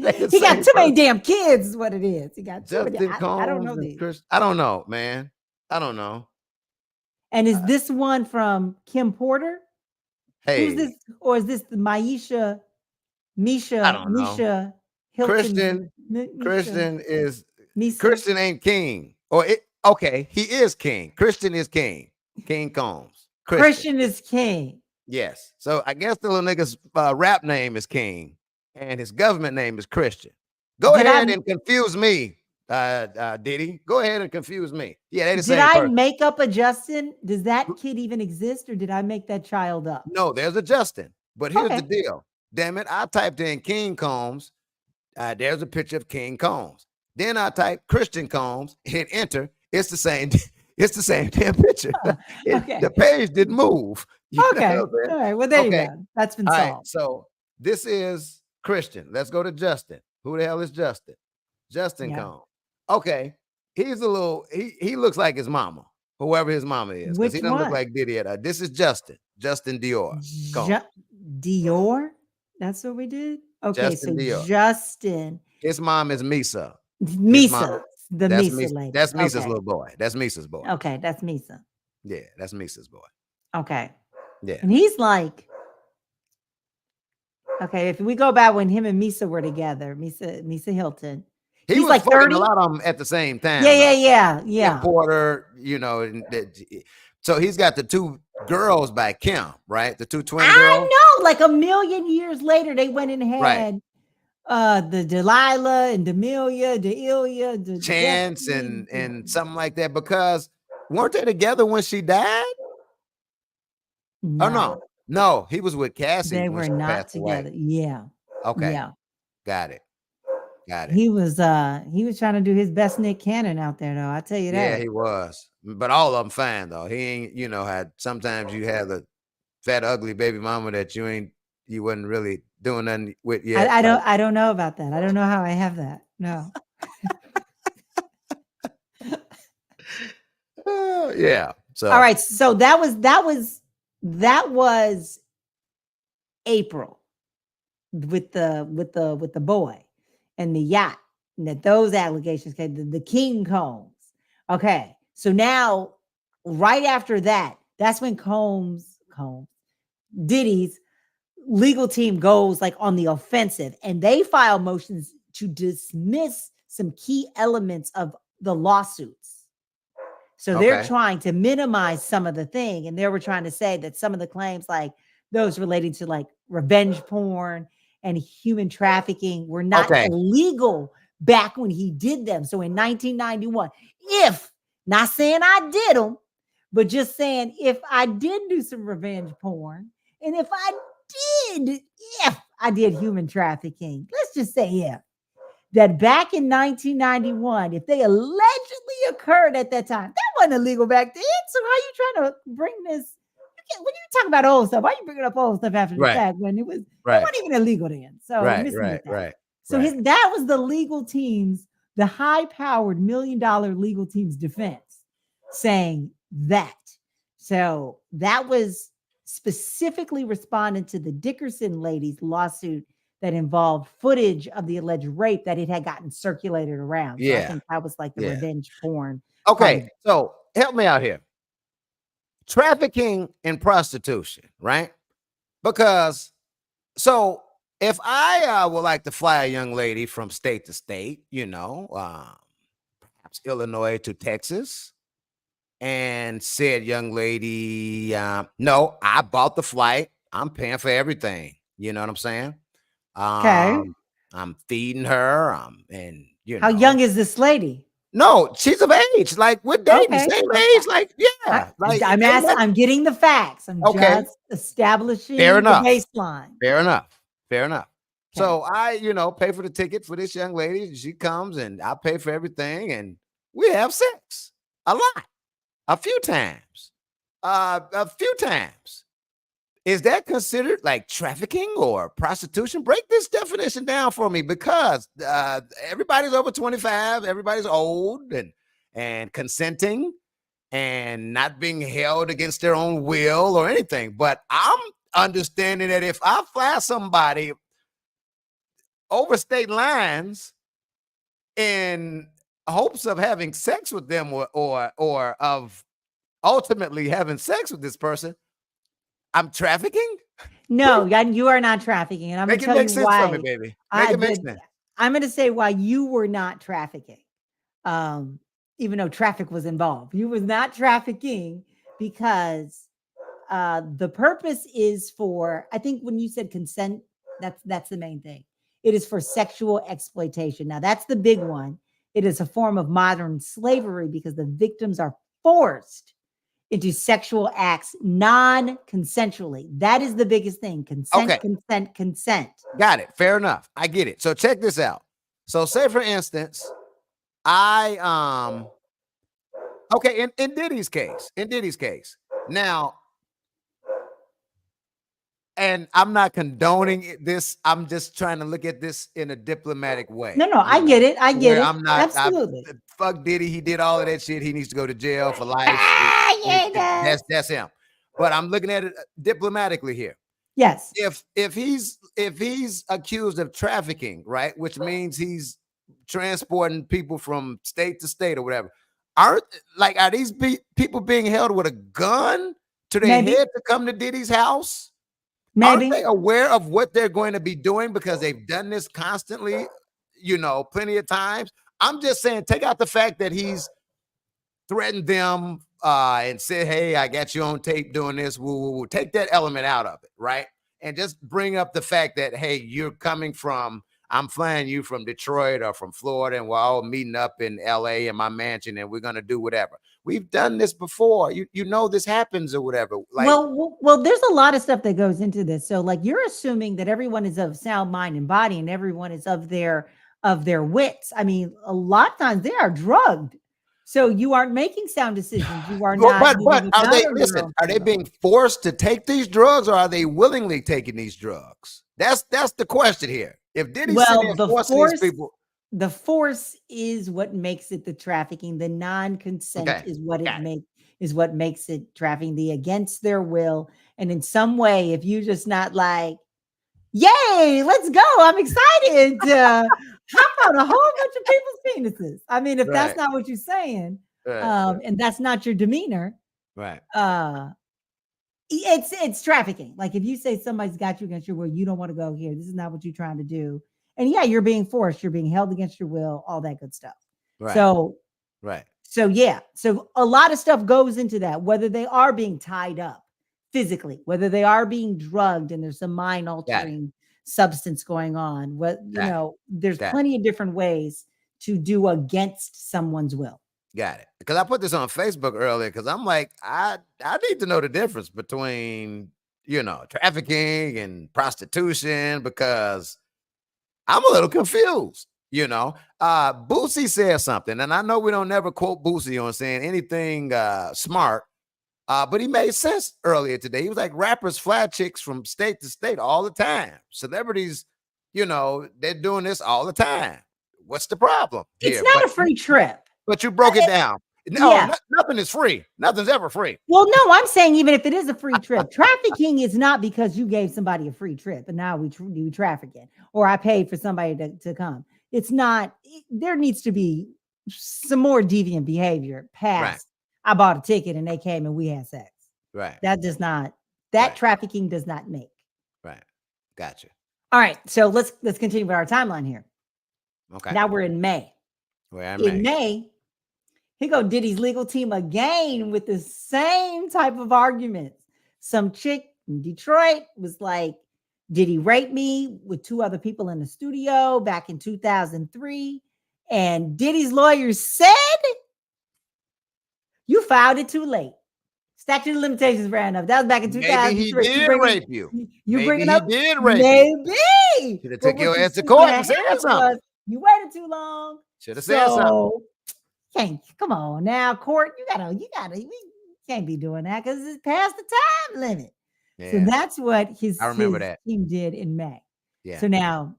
They the He got same too many person. damn kids, is what it is. He got too many. Justin I don't Combs know and these. Chris. I don't know, man. I don't know. And is this one from Kim Porter? Who's this? Hey, Or is this the I don't know. Misha Christian, Hilton? Misha, Christian is Misa? Christian ain't king. Or it okay, he is king. Christian is king. King Combs. Christian. Christian is king. Yes. So I guess the little nigga's rap name is King and his government name is Christian. Go Did I ahead and confuse me, Diddy. Go ahead and confuse me. Yeah, they're the did same I person. make up a Justin? Does that kid even exist, or did I make that child up? No, there's a Justin. But here's the Okay. deal. Damn it. I typed in King Combs. There's a picture of King Combs. Then I type Christian Combs, hit enter. It's the same. It's the same damn picture. The Okay. page didn't move. You know what Okay. I'm saying? All right. Well, there you Okay. go. That's been All right. solved. So this is Christian. Let's go to Justin. Who the hell is Justin? Justin Yeah. Cone. Okay. He's a little, he looks like his mama, whoever his mama is, because he Which doesn't look one? like Diddy at all. This is Justin. Justin Dior. Cone. Ju- Dior? That's what we did? Okay. So Justin Dior. Justin, His mom is Misa. His mom, Misa, the that's Misa Misa. lady. That's Misa's Okay. little boy. That's Misa's boy. Okay. That's Misa. Yeah, that's Misa's boy. Okay. Yeah. And he's like, okay, if we go back when him and Misa were together, Misa Hilton, He he's was like fucking a 30. lot of them at the same Yeah, time, yeah, though. yeah, Kim yeah. Porter, so he's got the two girls by Kim, right? The two twin girls, I know, like a million years later, they went and right? had the Delilah and Delia, the Chance Destiny. and something like that. Because weren't they together when she died? Oh no, No, no, he was with Cassie they when were she not passed away. together. Yeah, Okay, yeah. got it, got it. He was trying to do his best Nick Cannon out there, though. I tell you Yeah, that. he was, but all of them fine though. He ain't, had sometimes you have a fat ugly baby mama that you wasn't really doing nothing with yet. Like, I don't know about that. I don't know how I have that. No. yeah. All So right. So that was April with the boy and the yacht and that those allegations came, the King Combs. Okay. So now, right after that, that's when Combs, Diddy's legal team goes like on the offensive and they file motions to dismiss some key elements of the lawsuits. So they're okay, trying to minimize some of the thing. And they were trying to say that some of the claims, like those relating to like revenge porn and human trafficking, were not okay, illegal back when he did them. So in 1991, if not saying I did them, but just saying if I did do some revenge porn, and if I did human trafficking, let's just say if that back in 1991, if they allegedly occurred at that time, that wasn't illegal back then. So how are you trying to bring this? When you talk about old stuff, why you bringing up old stuff after the right, fact when it right, wasn't even illegal then? So you're right, missing right, with that. right, So right. that was the legal team's, the high-powered $1 million legal team's defense saying that. So that was specifically responding to the Dickerson lady's lawsuit that involved footage of the alleged rape that it had gotten circulated around. So I Yeah, think that was like the yeah. revenge porn part Okay, of it. so help me out here. Trafficking and prostitution, right? Because so if I would like to fly a young lady from state to state, perhaps Illinois to Texas, and said young lady, no, I bought the flight. I'm paying for everything. You know what I'm saying? Okay. I'm feeding her. How young is this lady? No, she's of age. Like we're dating, Okay. same age. Like, yeah, like ain't that I'm getting the facts. I'm okay? just Fair establishing the enough. baseline. Fair enough. Fair enough. Okay. So I, pay for the ticket for this young lady. She comes and I pay for everything, and we have sex a lot, a few times, a few times. Is that considered like trafficking or prostitution? Break this definition down for me, because everybody's over 25, everybody's old and consenting and not being held against their own will or anything. But I'm understanding that if I fly somebody over state lines in hopes of having sex with them or of ultimately having sex with this person, I'm trafficking? No, you are not trafficking, and I'm going Make to it tell make you sense for me, why. baby. Make I it make did. sense. I'm going to say why you were not trafficking, um, even though traffic was involved. You was not trafficking because the purpose is for. I think when you said consent, that's the main thing. It is for sexual exploitation. Now that's the big one. It is a form of modern slavery because the victims are forced into sexual acts non-consensually. That is the biggest thing. Okay, Consent, consent, consent. got it. Fair enough. I get it. So check this out. So say for instance, I Okay, in Diddy's case. Now, and I'm not condoning this. I'm just trying to look at this in a diplomatic No, way, no, I get it. I get where it. I'm not. I Absolutely. fuck Diddy. He did all of that shit. He needs to go to jail for life. Yeah, it does. That's him. But I'm looking at it diplomatically here. Yes. If he's accused of trafficking, right, which means he's transporting people from state to state or whatever, aren't are these people being held with a gun to their Maybe. head to come to Diddy's house? Aren't Maybe. they aware of what they're going to be doing because they've done this constantly, plenty of times? I'm just saying, take out the fact that he's threatened them and said, "Hey, I got you on tape doing this." We'll take that element out of it, right? And just bring up the fact that, hey, you're coming from. I'm flying you from Detroit or from Florida, and we're all meeting up in LA in my mansion, and we're gonna do whatever. We've done this before. You know this happens or whatever. Like, Well, there's a lot of stuff that goes into this. So, like, you're assuming that everyone is of sound mind and body, and everyone is of their wits. I mean, a lot of times they are drugged, so you aren't making sound decisions. You are but not but moving but with are none they of your listen? own Are they freedom. being forced to take these drugs, or are they willingly taking these drugs? That's the question here. If Diddy's sitting Well, there forcing these people, the force is what makes it the trafficking. The non-consent okay, is got it. what makes it trafficking. The against their will, and in some way, if you just not like, yay, let's go! I'm excited to hop on a whole bunch of people's penises. I mean, if that's Right, not what you're saying, right, and that's not your demeanor, right. uh, it's trafficking. Like if you say somebody's got you against your will, you don't want to go here. This is not what you're trying to do. And yeah, you're being forced, you're being held against your will, all that good stuff. Right, So right. yeah. So a lot of stuff goes into that, whether they are being tied up physically, whether they are being drugged and there's some mind Got it. altering substance going on. What Got it. there's Got it. plenty of different ways to do against someone's will. Got it. Because I put this on Facebook earlier because I'm like, I need to know the difference between, trafficking and prostitution because I'm a little confused. Boosie said something, and I know we don't never quote Boosie on saying anything smart, but he made sense earlier today. He was like, rappers fly chicks from state to state all the time. Celebrities, they're doing this all the time. What's the problem It's here? not a free trip. But you broke it down. No, Yeah. nothing is free. Nothing's ever free. Well, no, I'm saying even if it is a free trip, trafficking is not because you gave somebody a free trip and now we do trafficking or I paid for somebody to come. It's not, there needs to be some more deviant behavior Right, past I bought a ticket and they came and we had sex. right, That does not, that right, trafficking does not make. right. Gotcha. All right. So let's continue with our timeline here. Okay. Now we're in May. Where am In I? May, here go Diddy's legal team again with the same type of arguments. Some chick in Detroit was like, Diddy raped me with two other people in the studio back in 2003. And Diddy's lawyer said, you filed it too late. Statute of limitations ran up. That was back in Maybe he 2003. did rape you. You Maybe bringing he up did rape you. maybe. Should have But took what your you ass to what court and said happened something. was you waited too long. Should have said something. So can't come on now, court. You gotta, we can't be doing that because it's past the time limit. So Yeah, that's what I his remember that. team did in May. Yeah, So now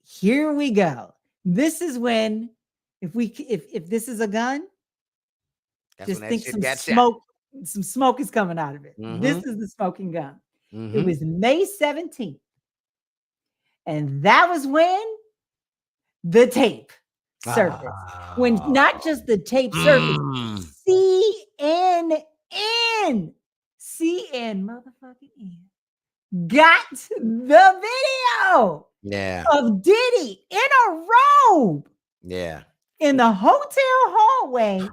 here we go. This is when if this is a gun, that's when just that think shit got shot. some smoke is coming out of it. This Mm-hmm. is the smoking gun. It Mm-hmm. was May 17th. And that was when the tape surfaced. When not just the tape surfaced, Mm. CNN motherfucking N got the video Yeah, of Diddy in a robe yeah. in the hotel hallway,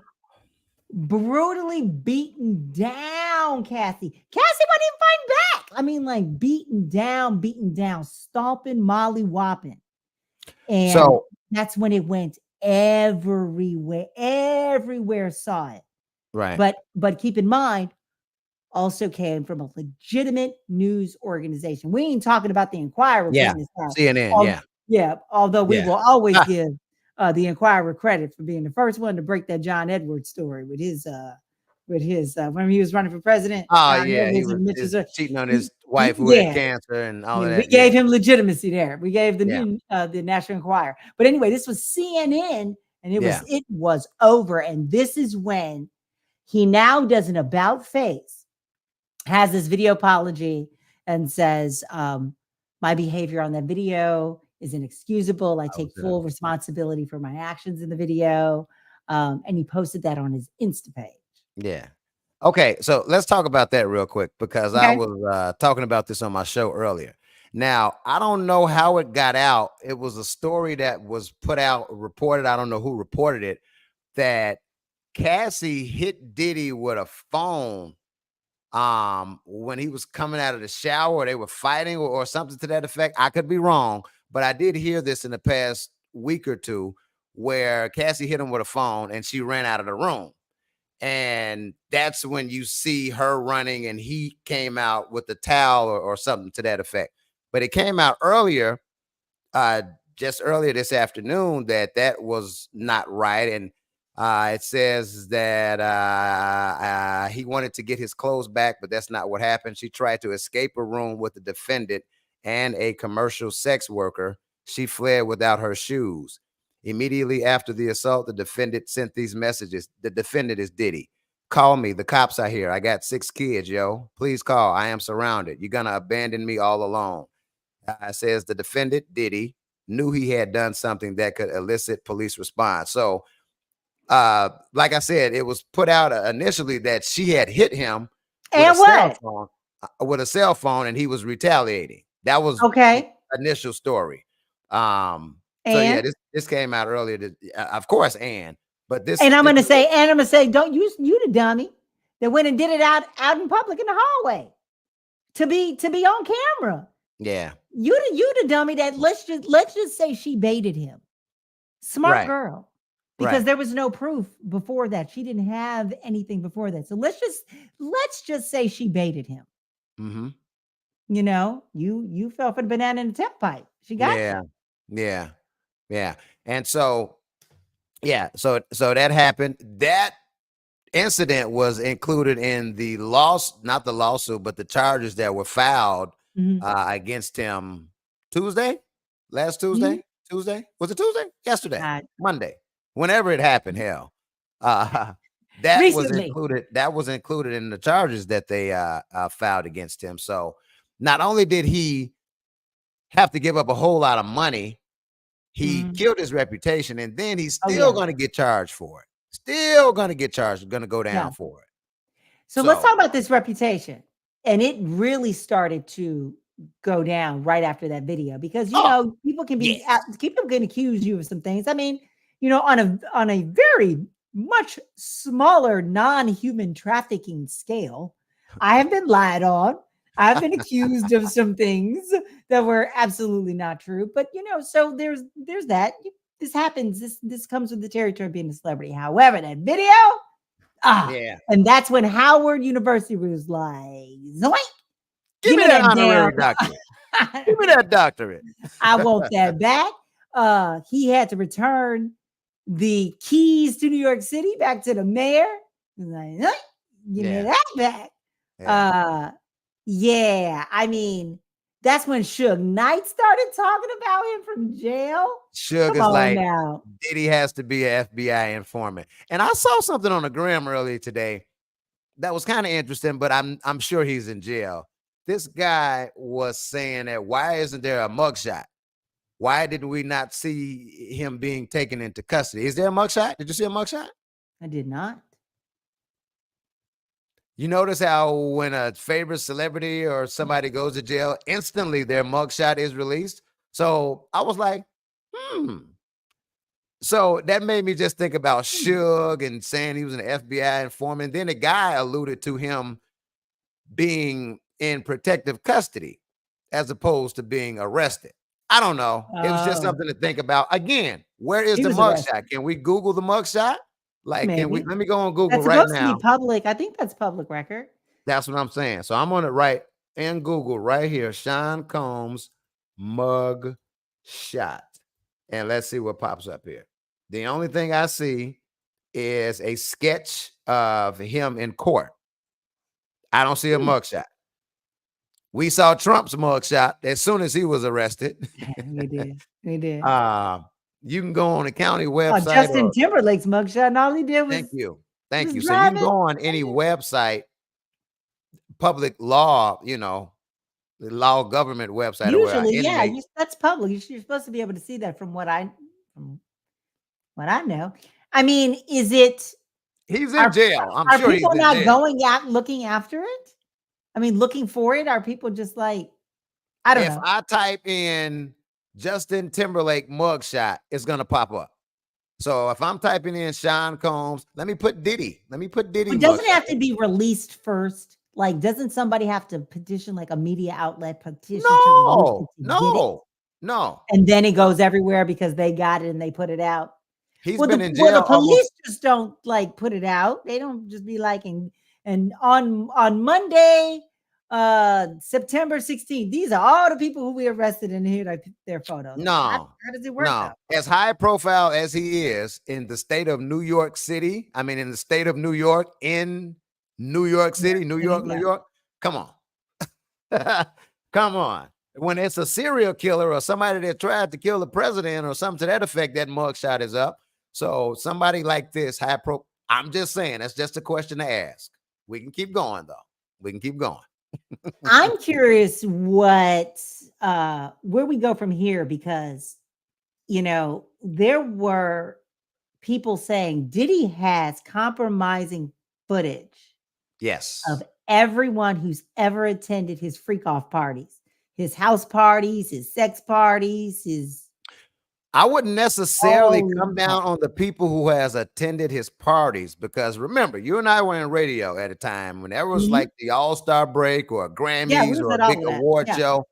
brutally beaten down Cassie. Cassie wouldn't even fight back. I mean, like beaten down, stomping, molly whopping. And So that's when it went everywhere. Everywhere saw it. right. But keep in mind, also came from a legitimate news organization. We ain't talking about the Inquirer Yeah. putting this out. CNN. Yeah. Yeah, although we Yeah. will always give the Inquirer credit for being the first one to break that John Edwards story with his when he was running for president. Oh John yeah, he Edwards was and Mitchell. is cheating on He, his wife who had yeah, cancer and all of yeah, we that. gave Yeah, him legitimacy there. We gave yeah, the National Enquirer. But anyway, this was CNN, and yeah. it was over. And this is when he now does an about face, has this video apology, and says, "My behavior on that video is inexcusable. I I was take gonna, full responsibility for my actions in the video." And he posted that on his Insta page. yeah. Okay, so let's talk about that real quick because I Okay. was talking about this on my show earlier. Now, I don't know how it got out. It was a story that was put out, reported. I don't know who reported it, that Cassie hit Diddy with a phone when he was coming out of the shower. They were fighting or something to that effect. I could be wrong, but I did hear this in the past week or two where Cassie hit him with a phone and she ran out of the room. And that's when you see her running and he came out with the towel or something to that effect. But it came out earlier, uh, just earlier this afternoon, that that was not right. And it says that he wanted to get his clothes back, but that's not what happened. She tried to escape a room with the defendant and a commercial sex worker. She fled without her shoes. Immediately after the assault, the defendant sent these messages. The defendant is Diddy. Call me. The cops are here. I got 6 kids, yo. Please call. I am surrounded. You're going to abandon me all alone. Says the defendant, Diddy, knew he had done something that could elicit police response. So, like I said, it was put out initially that she had hit him with a And cell what? phone, and he was retaliating. That was the Okay. initial story. So yeah, And this came out earlier. Of course, but and I'm this gonna say, don't you the dummy that went and did it out in public in the hallway to be on camera. yeah, You the dummy that let's just say she baited him. Smart right, girl. Because right. there was no proof before that. She didn't have anything before that. So let's just say she baited him. Mm-hmm. You fell for the banana in the tailpipe. She got you. Yeah, yeah, yeah. And so yeah, so that happened. That incident was included in the not the lawsuit, but the charges that were filed Mhm. against him Tuesday, last Mhm. Tuesday. Was it Tuesday? Yesterday, Uh, Monday, whenever it happened. Hell, uh, recently. That was included in the charges that they filed against him. So not only did he have to give up a whole lot of money, he Mhm. killed his reputation, and then he's Oh still yeah. going to get charged for it. Still going to get charged. Going to go down Yeah. for it. So let's So, talk about this reputation. And it really started to go down right after that video because oh yes, people can accuse you of some things. I mean, on a very much smaller non-human trafficking scale, I have been lied on. I've been accused of some things that were absolutely not true. But so there's that. This happens. This comes with the territory of being a celebrity. However, that video. Ah, yeah. and that's when Howard University was like, "Zoink, Give give me me that that damn honorary doctorate. Give me that doctorate. I want that back." He had to return the keys to New York City back to the mayor. He's like, "Zoink, give me Yeah, that back." yeah. Uh, yeah, I mean, that's when Suge Knight started talking about him from jail. Suge Come is on like now. Diddy has to be an FBI informant, and I saw something on the gram earlier today that was kind of interesting, but I'm sure he's in jail. This guy was saying that why isn't there a mugshot? Why did we not see him being taken into custody? Is there a mugshot? Did you see a mugshot? I did not. You notice how when a favorite celebrity or somebody goes to jail, instantly their mugshot is released. So I was like, hmm. So that made me just think about Hmm. Suge and saying he was an FBI informant. Then the guy alluded to him being in protective custody as opposed to being arrested. I don't know. It was just Oh, something to think about. Again, where is he the was arrested. mugshot? Can we Google the mugshot? Like, can we? Maybe. Let me go on Google That's right supposed to be now. public. I think that's public record. That's what I'm saying. So I'm on it right in Google right here. Sean Combs mug shot. And let's see what pops up here. The only thing I see is a sketch of him in court. I don't see a Hmm. mugshot. We saw Trump's mugshot as soon as he was arrested. We did. We did. uh, you can go on the county Oh, website Justin or Timberlake's mugshot, and all he did thank you. Thank was you. So you can driving. go on any website, public law, the law government website or where an Usually, yeah, inmate, that's public. You're supposed to be able to see that from what I know. I mean, is it he's in are jail. I'm are sure people he's in not jail. going out looking after it? I mean, looking for it? Are people just like, I don't If know. I type in Justin Timberlake mugshot, it's gonna pop up. So if I'm typing in Sean Combs, let me put Diddy. Let me put Diddy But doesn't it mugshot. have to be released first? Like, doesn't somebody have to petition, like a media outlet petition to release it No, to get it? no, no, And then it no. goes everywhere because they got it and they put it out. He's Well, been in the jail almost. police just don't like put it out. They don't just be like, and on Monday, September 16th, these are all the people who we arrested, and here are their photos. Like, No, how does it work no. though? As high profile as he is in the state of New York City, I mean, in the state of New York, in New York New York City, New City, York, New yeah. York. Come on. Come on. When it's a serial killer or somebody that tried to kill the president or something to that effect, that mugshot is up. So somebody like this, I'm just saying, that's just a question to ask. We can keep going though. We can keep going. I'm curious what where we go from here because there were people saying Diddy has compromising footage of Yes. everyone who's ever attended his freak off parties, his house parties, his sex parties, his I wouldn't necessarily all come that. down on the people who has attended his parties because remember, you and I were in radio at a time when there was Mhm. like the All-Star break or Yeah, we Grammys was or a at all big of that. award Yeah. show.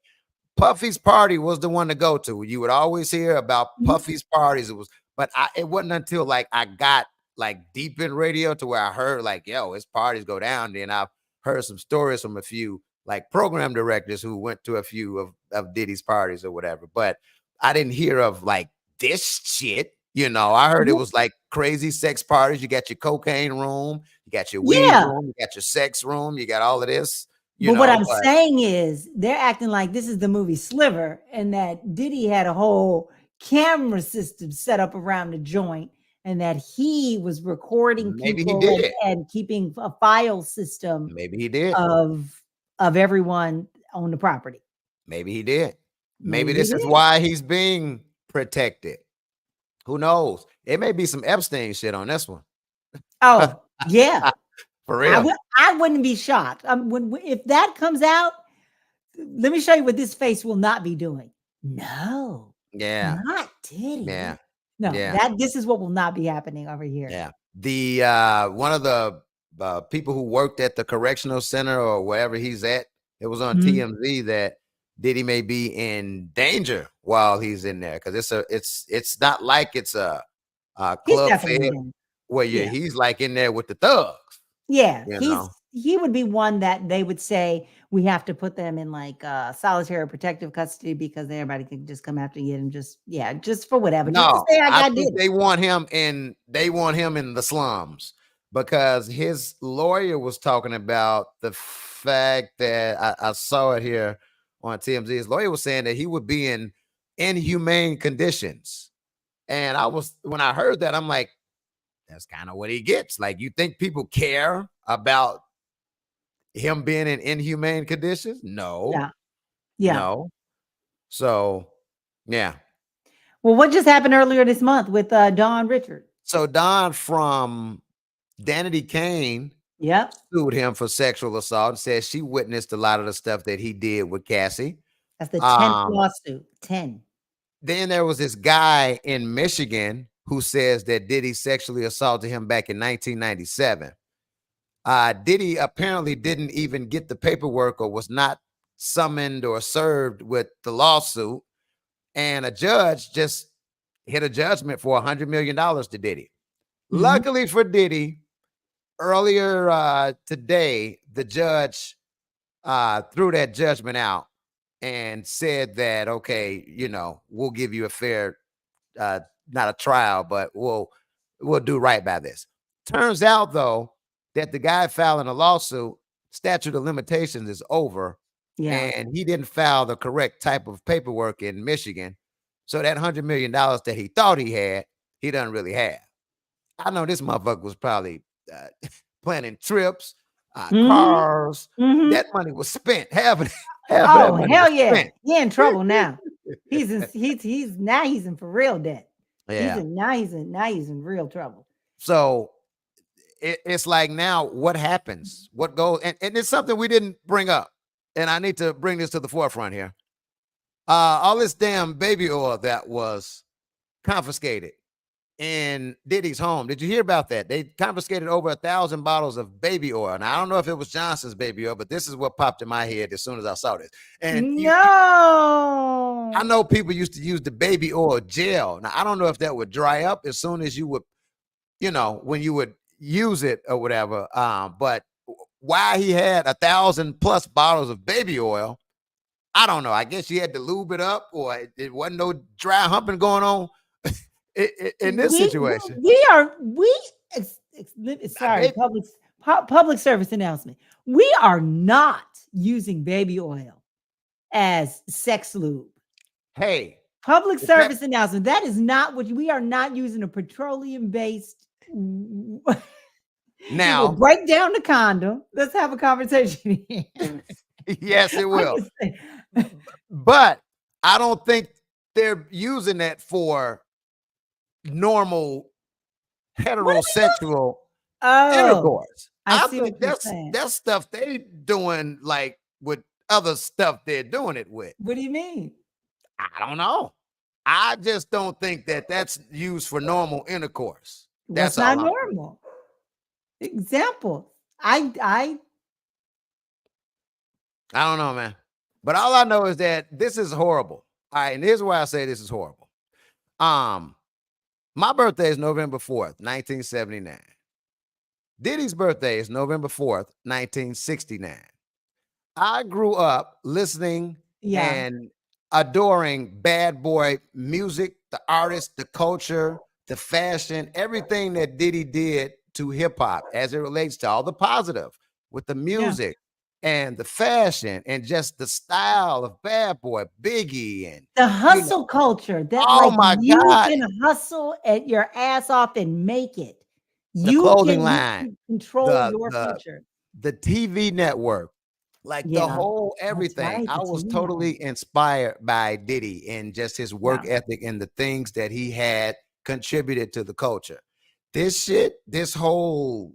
Puffy's party was the one to go to. You would always hear about Mhm. Puffy's parties. It wasn't until like I got like deep in radio to where I heard like, yo, his parties go down. Then I've heard some stories from a few like program directors who went to a few of Diddy's parties or whatever. But I didn't hear of like this shit. I heard it Yeah. was like crazy sex parties. You got your cocaine room, you got your weed Yeah. room, you got your sex room, you got all of this, But what I'm but saying is they're acting like this is the movie Sliver and that Diddy had a whole camera system set up around the joint and that he was recording maybe he people did. and keeping a file system Maybe he did. of of everyone on the property. Maybe he did. Maybe Maybe this it is is. why he's being protected. Who knows? It may be some Epstein shit on this one. Oh, yeah. For real. I wouldn't be shocked. If that comes out, let me show you what this face will not be doing. No, Yeah. not Diddy. Yeah. No, Yeah. this is what will not be happening over here. Yeah. The one of the people who worked at the correctional center or wherever he's at, it was on Mhm. TMZ that Diddy may be in danger while he's in there because it's not like it's a He's club definitely fed him. where Yeah. he's like in there with the thugs, Yeah, you know. he would be one that they would say, "We have to put them in, like, solitary protective custody because everybody can just come after you and just" yeah, just for whatever, just to No, say, "I I got think Diddy." they want him in the slums because his lawyer was talking about the fact that I saw it here on TMZ. His lawyer was saying that he would be in inhumane conditions. And when I heard that, I'm like, that's kind of what he gets. Like, you think people care about him being in inhumane conditions? No, Yeah, yeah. no. So, yeah. Well, what just happened earlier this month with, Dawn Richard? So Don from Danity Kane Yep, sued him for sexual assault and says she witnessed a lot of the stuff that he did with Cassie. that's the 10th Um, lawsuit, 10. then there was this guy in Michigan who says that Diddy sexually assaulted him back in 1997. Diddy apparently didn't even get the paperwork or was not summoned or served with the lawsuit. And a judge just hit a judgment for $100 million to Diddy. Mhm. Luckily for Diddy, earlier today, the judge threw that judgment out and said that, okay, we'll give you a fair not a trial, but we'll do right by this. Turns out though that the guy filing a lawsuit, statute of limitations is over, Yeah. and he didn't file the correct type of paperwork in Michigan. So that $100 million that he thought he had, he doesn't really have. I know this motherfucker was probably planning trips, Mm-hmm. cars. Mm-hmm. That money was spent. Half of that Oh, money hell was yeah. spent. He in trouble now. He's now he's in for real debt. Yeah. Now he's in real trouble. So it's like now what happens? What goes? And it's something we didn't bring up. And I need to bring this to the forefront here. All this damn baby oil that was confiscated in Diddy's home. Did you hear about that? They confiscated over 1,000 bottles of baby oil. Now I don't know if it was Johnson's baby oil, but this is what popped in my head as soon as I saw this. And I No. know people used to use the baby oil gel. Now I don't know if that would dry up as soon as you would, when you would use it or whatever. But why he had 1,000 plus bottles of baby oil, I don't know. I guess you had to lube it up, or it wasn't no dry humping going on in this We situation. we are we sorry, Baby, public service announcement. We are not using baby oil as sex lube. hey, Public if that service announcement. That is not what we are not using a petroleum based. It will now, break down the condom. Let's have a conversation here. yes, it I'm will. just saying. But I don't think they're using that for normal What are we using? heterosexual Oh, intercourse. I I see what think you're that's saying. that's stuff they doing like with other stuff they're doing it with. What do you mean? I don't know. I just don't think that that's used for normal intercourse. What's That's all not I'm saying. normal? Example. I I don't know, man. But all I know is that this is horrible. All right, and here's why I say this is horrible. Um, my birthday is November 4th, 1979. Diddy's birthday is November 4th, 1969. I grew up listening yeah, and adoring bad boy music, the artist, the culture, the fashion, everything that Diddy did to hip hop as it relates to all the positive with the yeah. music and the fashion and just the style of bad boy, Biggie, and The you know, hustle culture that oh like my you God, can hustle at your ass off and make it. the You clothing can line, control the your the future. the TV network, like the Yeah, whole that's everything. right. I The was TV network. totally inspired by Diddy and just his work Yeah. ethic and the things that he had contributed to the culture. This shit, this whole,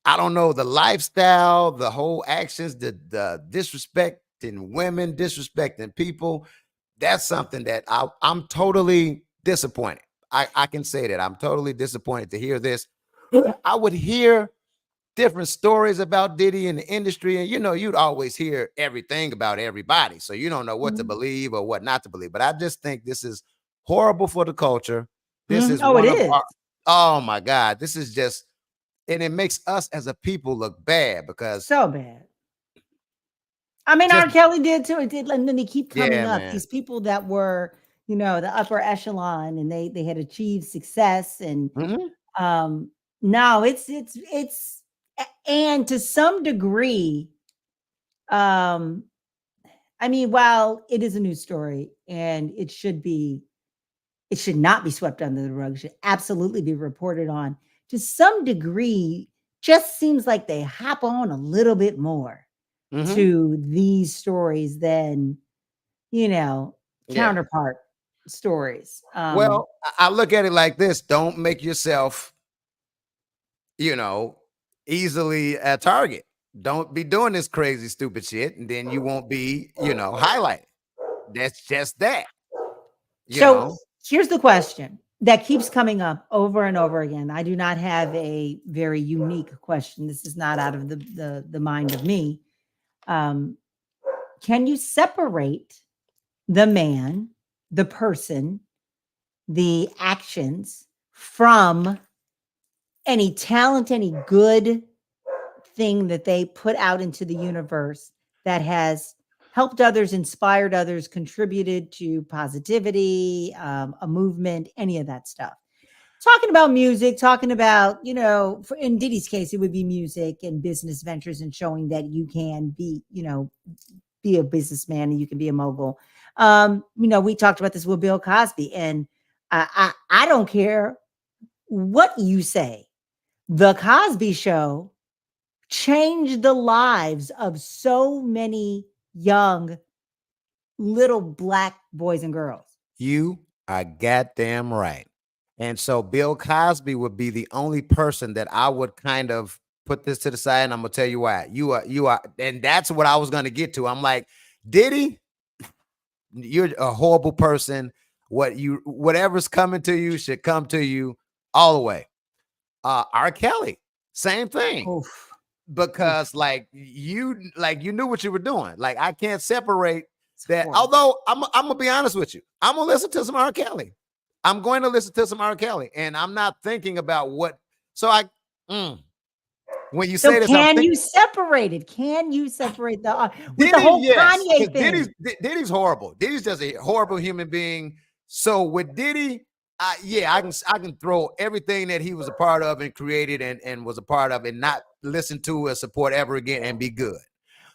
I don't know, the lifestyle, the whole actions, the disrespecting women, disrespecting people, that's something that I'm totally disappointed. I can say that I'm totally disappointed to hear this. I would hear different stories about Diddy in the industry. And you'd always hear everything about everybody. So you don't know what to Mhm. believe or what not to believe. But I just think this is horrible for the culture. This Mhm. is Oh, it one of is. our, oh my God, this is just, and it makes us as a people look bad because So bad. I mean, just, R. Kelly did too. It did, and then they keep coming yeah, up. man. These people that were, the upper echelon, and they had achieved success, and Mhm. um, no, and to some degree, um, I mean, while it is a news story, and it should not be swept under the rug. It should absolutely be reported on. To some degree, just seems like they hop on a little bit more Mhm. to these stories than you know, Yeah. counterpart stories. Well, I look at it like this: don't make yourself, you know, easily a target. Don't be doing this crazy, stupid shit, and then you won't be, highlighted. That's just that, you So know. here's the question that keeps coming up over and over again. I do not have a very unique question. This is not out of the mind of me. Um, can you separate the man, the person, the actions from any talent, any good thing that they put out into the universe that has helped others, inspired others, contributed to positivity, a movement, any of that stuff. Talking about music, talking about, in Diddy's case, it would be music and business ventures and showing that you can be, be a businessman and you can be a mogul. We talked about this with Bill Cosby, and I don't care what you say. The Cosby Show changed the lives of so many young little black boys and girls. You are goddamn right. And so Bill Cosby would be the only person that I would kind of put this to the side, and I'm gonna tell you why. You are, and that's what I was gonna get to. I'm like, Diddy, you're a horrible person. Whatever's coming to you should come to you all the way. R. Kelly, same thing. Oof. Because like you knew what you were doing. Like I can't separate It's that. horrible. Although I'm gonna be honest with you, I'm gonna listen to some R. Kelly. I'm going to listen to some R. Kelly, and I'm not thinking about what. So when you So say this, I'm can thinking you separate it? Can you separate with the Diddy, whole yes, Kanye because thing? Diddy's horrible. Diddy's just a horrible human being. So with Diddy, yeah, I can throw everything that he was a part of and created and was a part of and not listen to or support ever again and be good.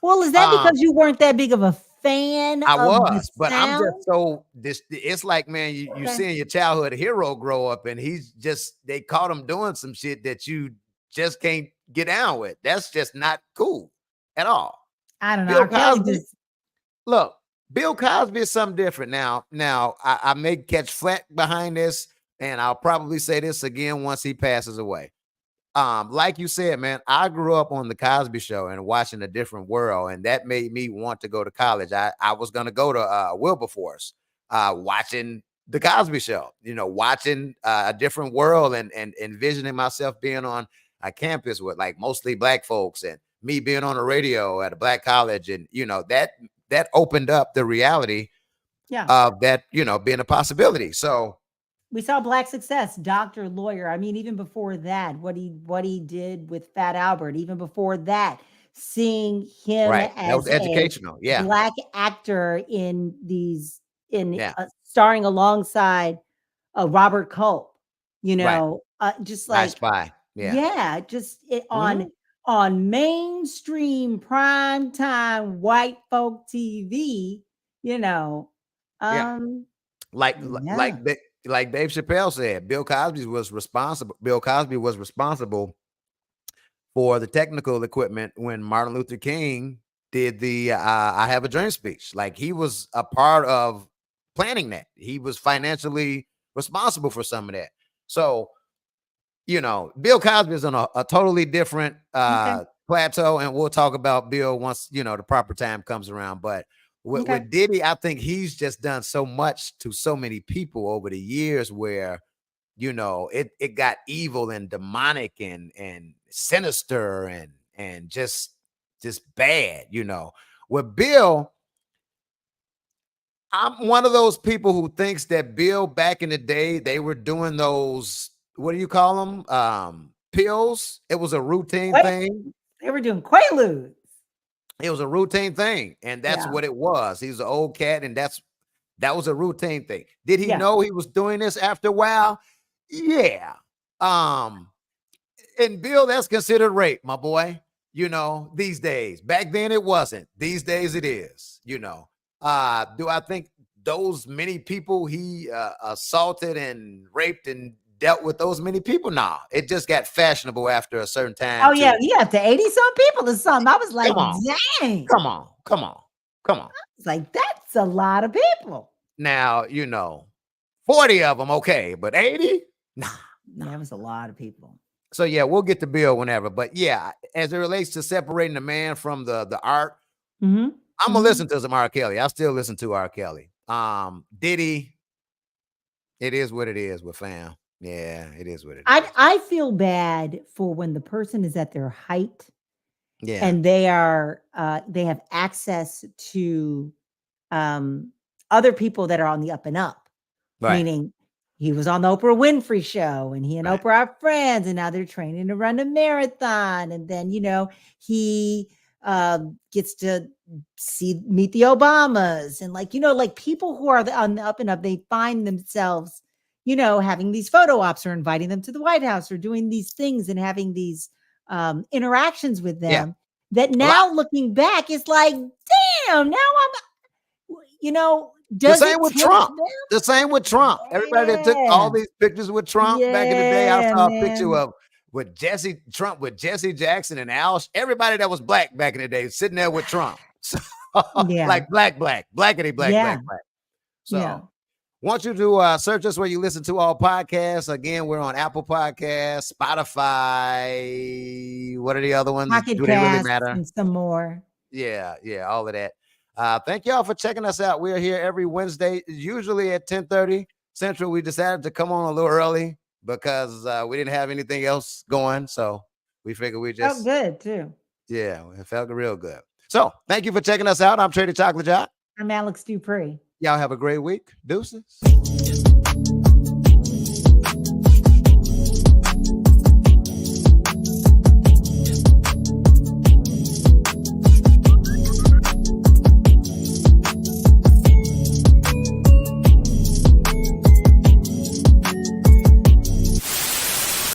Well, is that Um, because you weren't that big of a fan I of the was, but I'm just sound? so this. It's like, man, you Okay. seeing your childhood hero grow up, and they caught him doing some shit that you just can't get down with. That's just not cool at all. I don't know. Bill R. Kelly Cosby, just look, Bill Cosby is something different. Now I may catch flack behind this, and I'll probably say this again once he passes away. Like you said, man, I grew up on the Cosby Show and watching a different world, and that made me want to go to college. I was gonna go to Wilberforce, watching the Cosby Show, watching a different world and envisioning myself being on a campus with like mostly black folks and me being on the radio at a black college, and that opened up the reality yeah. of that, being a possibility. So We saw black success, doctor, lawyer. I mean, even before that, what he did with Fat Albert, even before that, seeing him right, that was as a educational. Yeah, black actor in yeah, starring alongside Robert Culp, right. just I like Spy. Yeah. yeah, just Mhm. on mainstream prime time white folk TV, you know. Yeah. Um, Like yeah. like like Dave Chappelle said, Bill Cosby was responsible for the technical equipment when Martin Luther King did the I Have a Dream speech. Like he was a part of planning that. He was financially responsible for some of that. So, Bill Cosby is on a totally different Okay. plateau, and we'll talk about Bill once the proper time comes around. But Okay. with Diddy, I think he's just done so much to so many people over the years where it got evil and demonic and sinister and just bad. With Bill, I'm one of those people who thinks that Bill back in the day, they were doing those, what do you call them? Pills. It was a routine Quaaludes. thing. They were doing Quaaludes. It was a routine thing. And that's Yeah. what it was. He's an old cat, and that was a routine thing. Did he Yeah. know he was doing this after a while? Yeah. Um, and Bill, that's considered rape, my boy. These days. Back then it wasn't. These days it is. Do I think those many people he assaulted and raped and dealt with those many people? Nah, it just got fashionable after a certain time Oh, yeah, to you have to 80 some people or something. I was like, come on, dang. come on, come on, come on. It's like, that's a lot of people. Now, 40 of them, okay, but 80? Nah, nah. Yeah, it was a lot of people. So yeah, we'll get to Bill whenever. But yeah, as it relates to separating the man from the art, Mhm. I'm gonna Mhm. listen to some R. Kelly. I still listen to R. Kelly. Diddy, it is what it is with fam. Yeah, it is what it I is. I feel bad for when the person is at their height Yeah, and they have access to other people that are on the up and up. right, Meaning he was on the Oprah Winfrey show and he and right, Oprah are friends and now they're training to run a marathon. And then, he gets to meet the Obamas, and like, like people who are on the up and up, they find themselves, having these photo ops or inviting them to the White House or doing these things and having these interactions with Yeah. them. That Well, now looking back, it's like, damn, now the does same it with tempt Trump. them? The same with Trump. Everybody that took all Yeah. these pictures with Trump back in the day, I Yeah, saw a picture man. of with Jesse Trump with Jesse Jackson and Al. Everybody that was black back in the day sitting there with Trump. So, Yeah. like blackity, Yeah. black. Yeah. So want you to search us where you listen to all podcasts. Again, we're on Apple Podcasts, Spotify. What are the other ones? Pocket Do they really casts matter? and some more. Yeah, all of that. Thank y'all for checking us out. We're here every Wednesday, usually at 10:30 Central. We decided to come on a little early because we didn't have anything else going. So we figured we Oh, just, good too. yeah, it felt real good. So thank you for checking us out. I'm Trader Chocolate Jock. I'm Alex Dupree. Y'all have a great week. Deuces.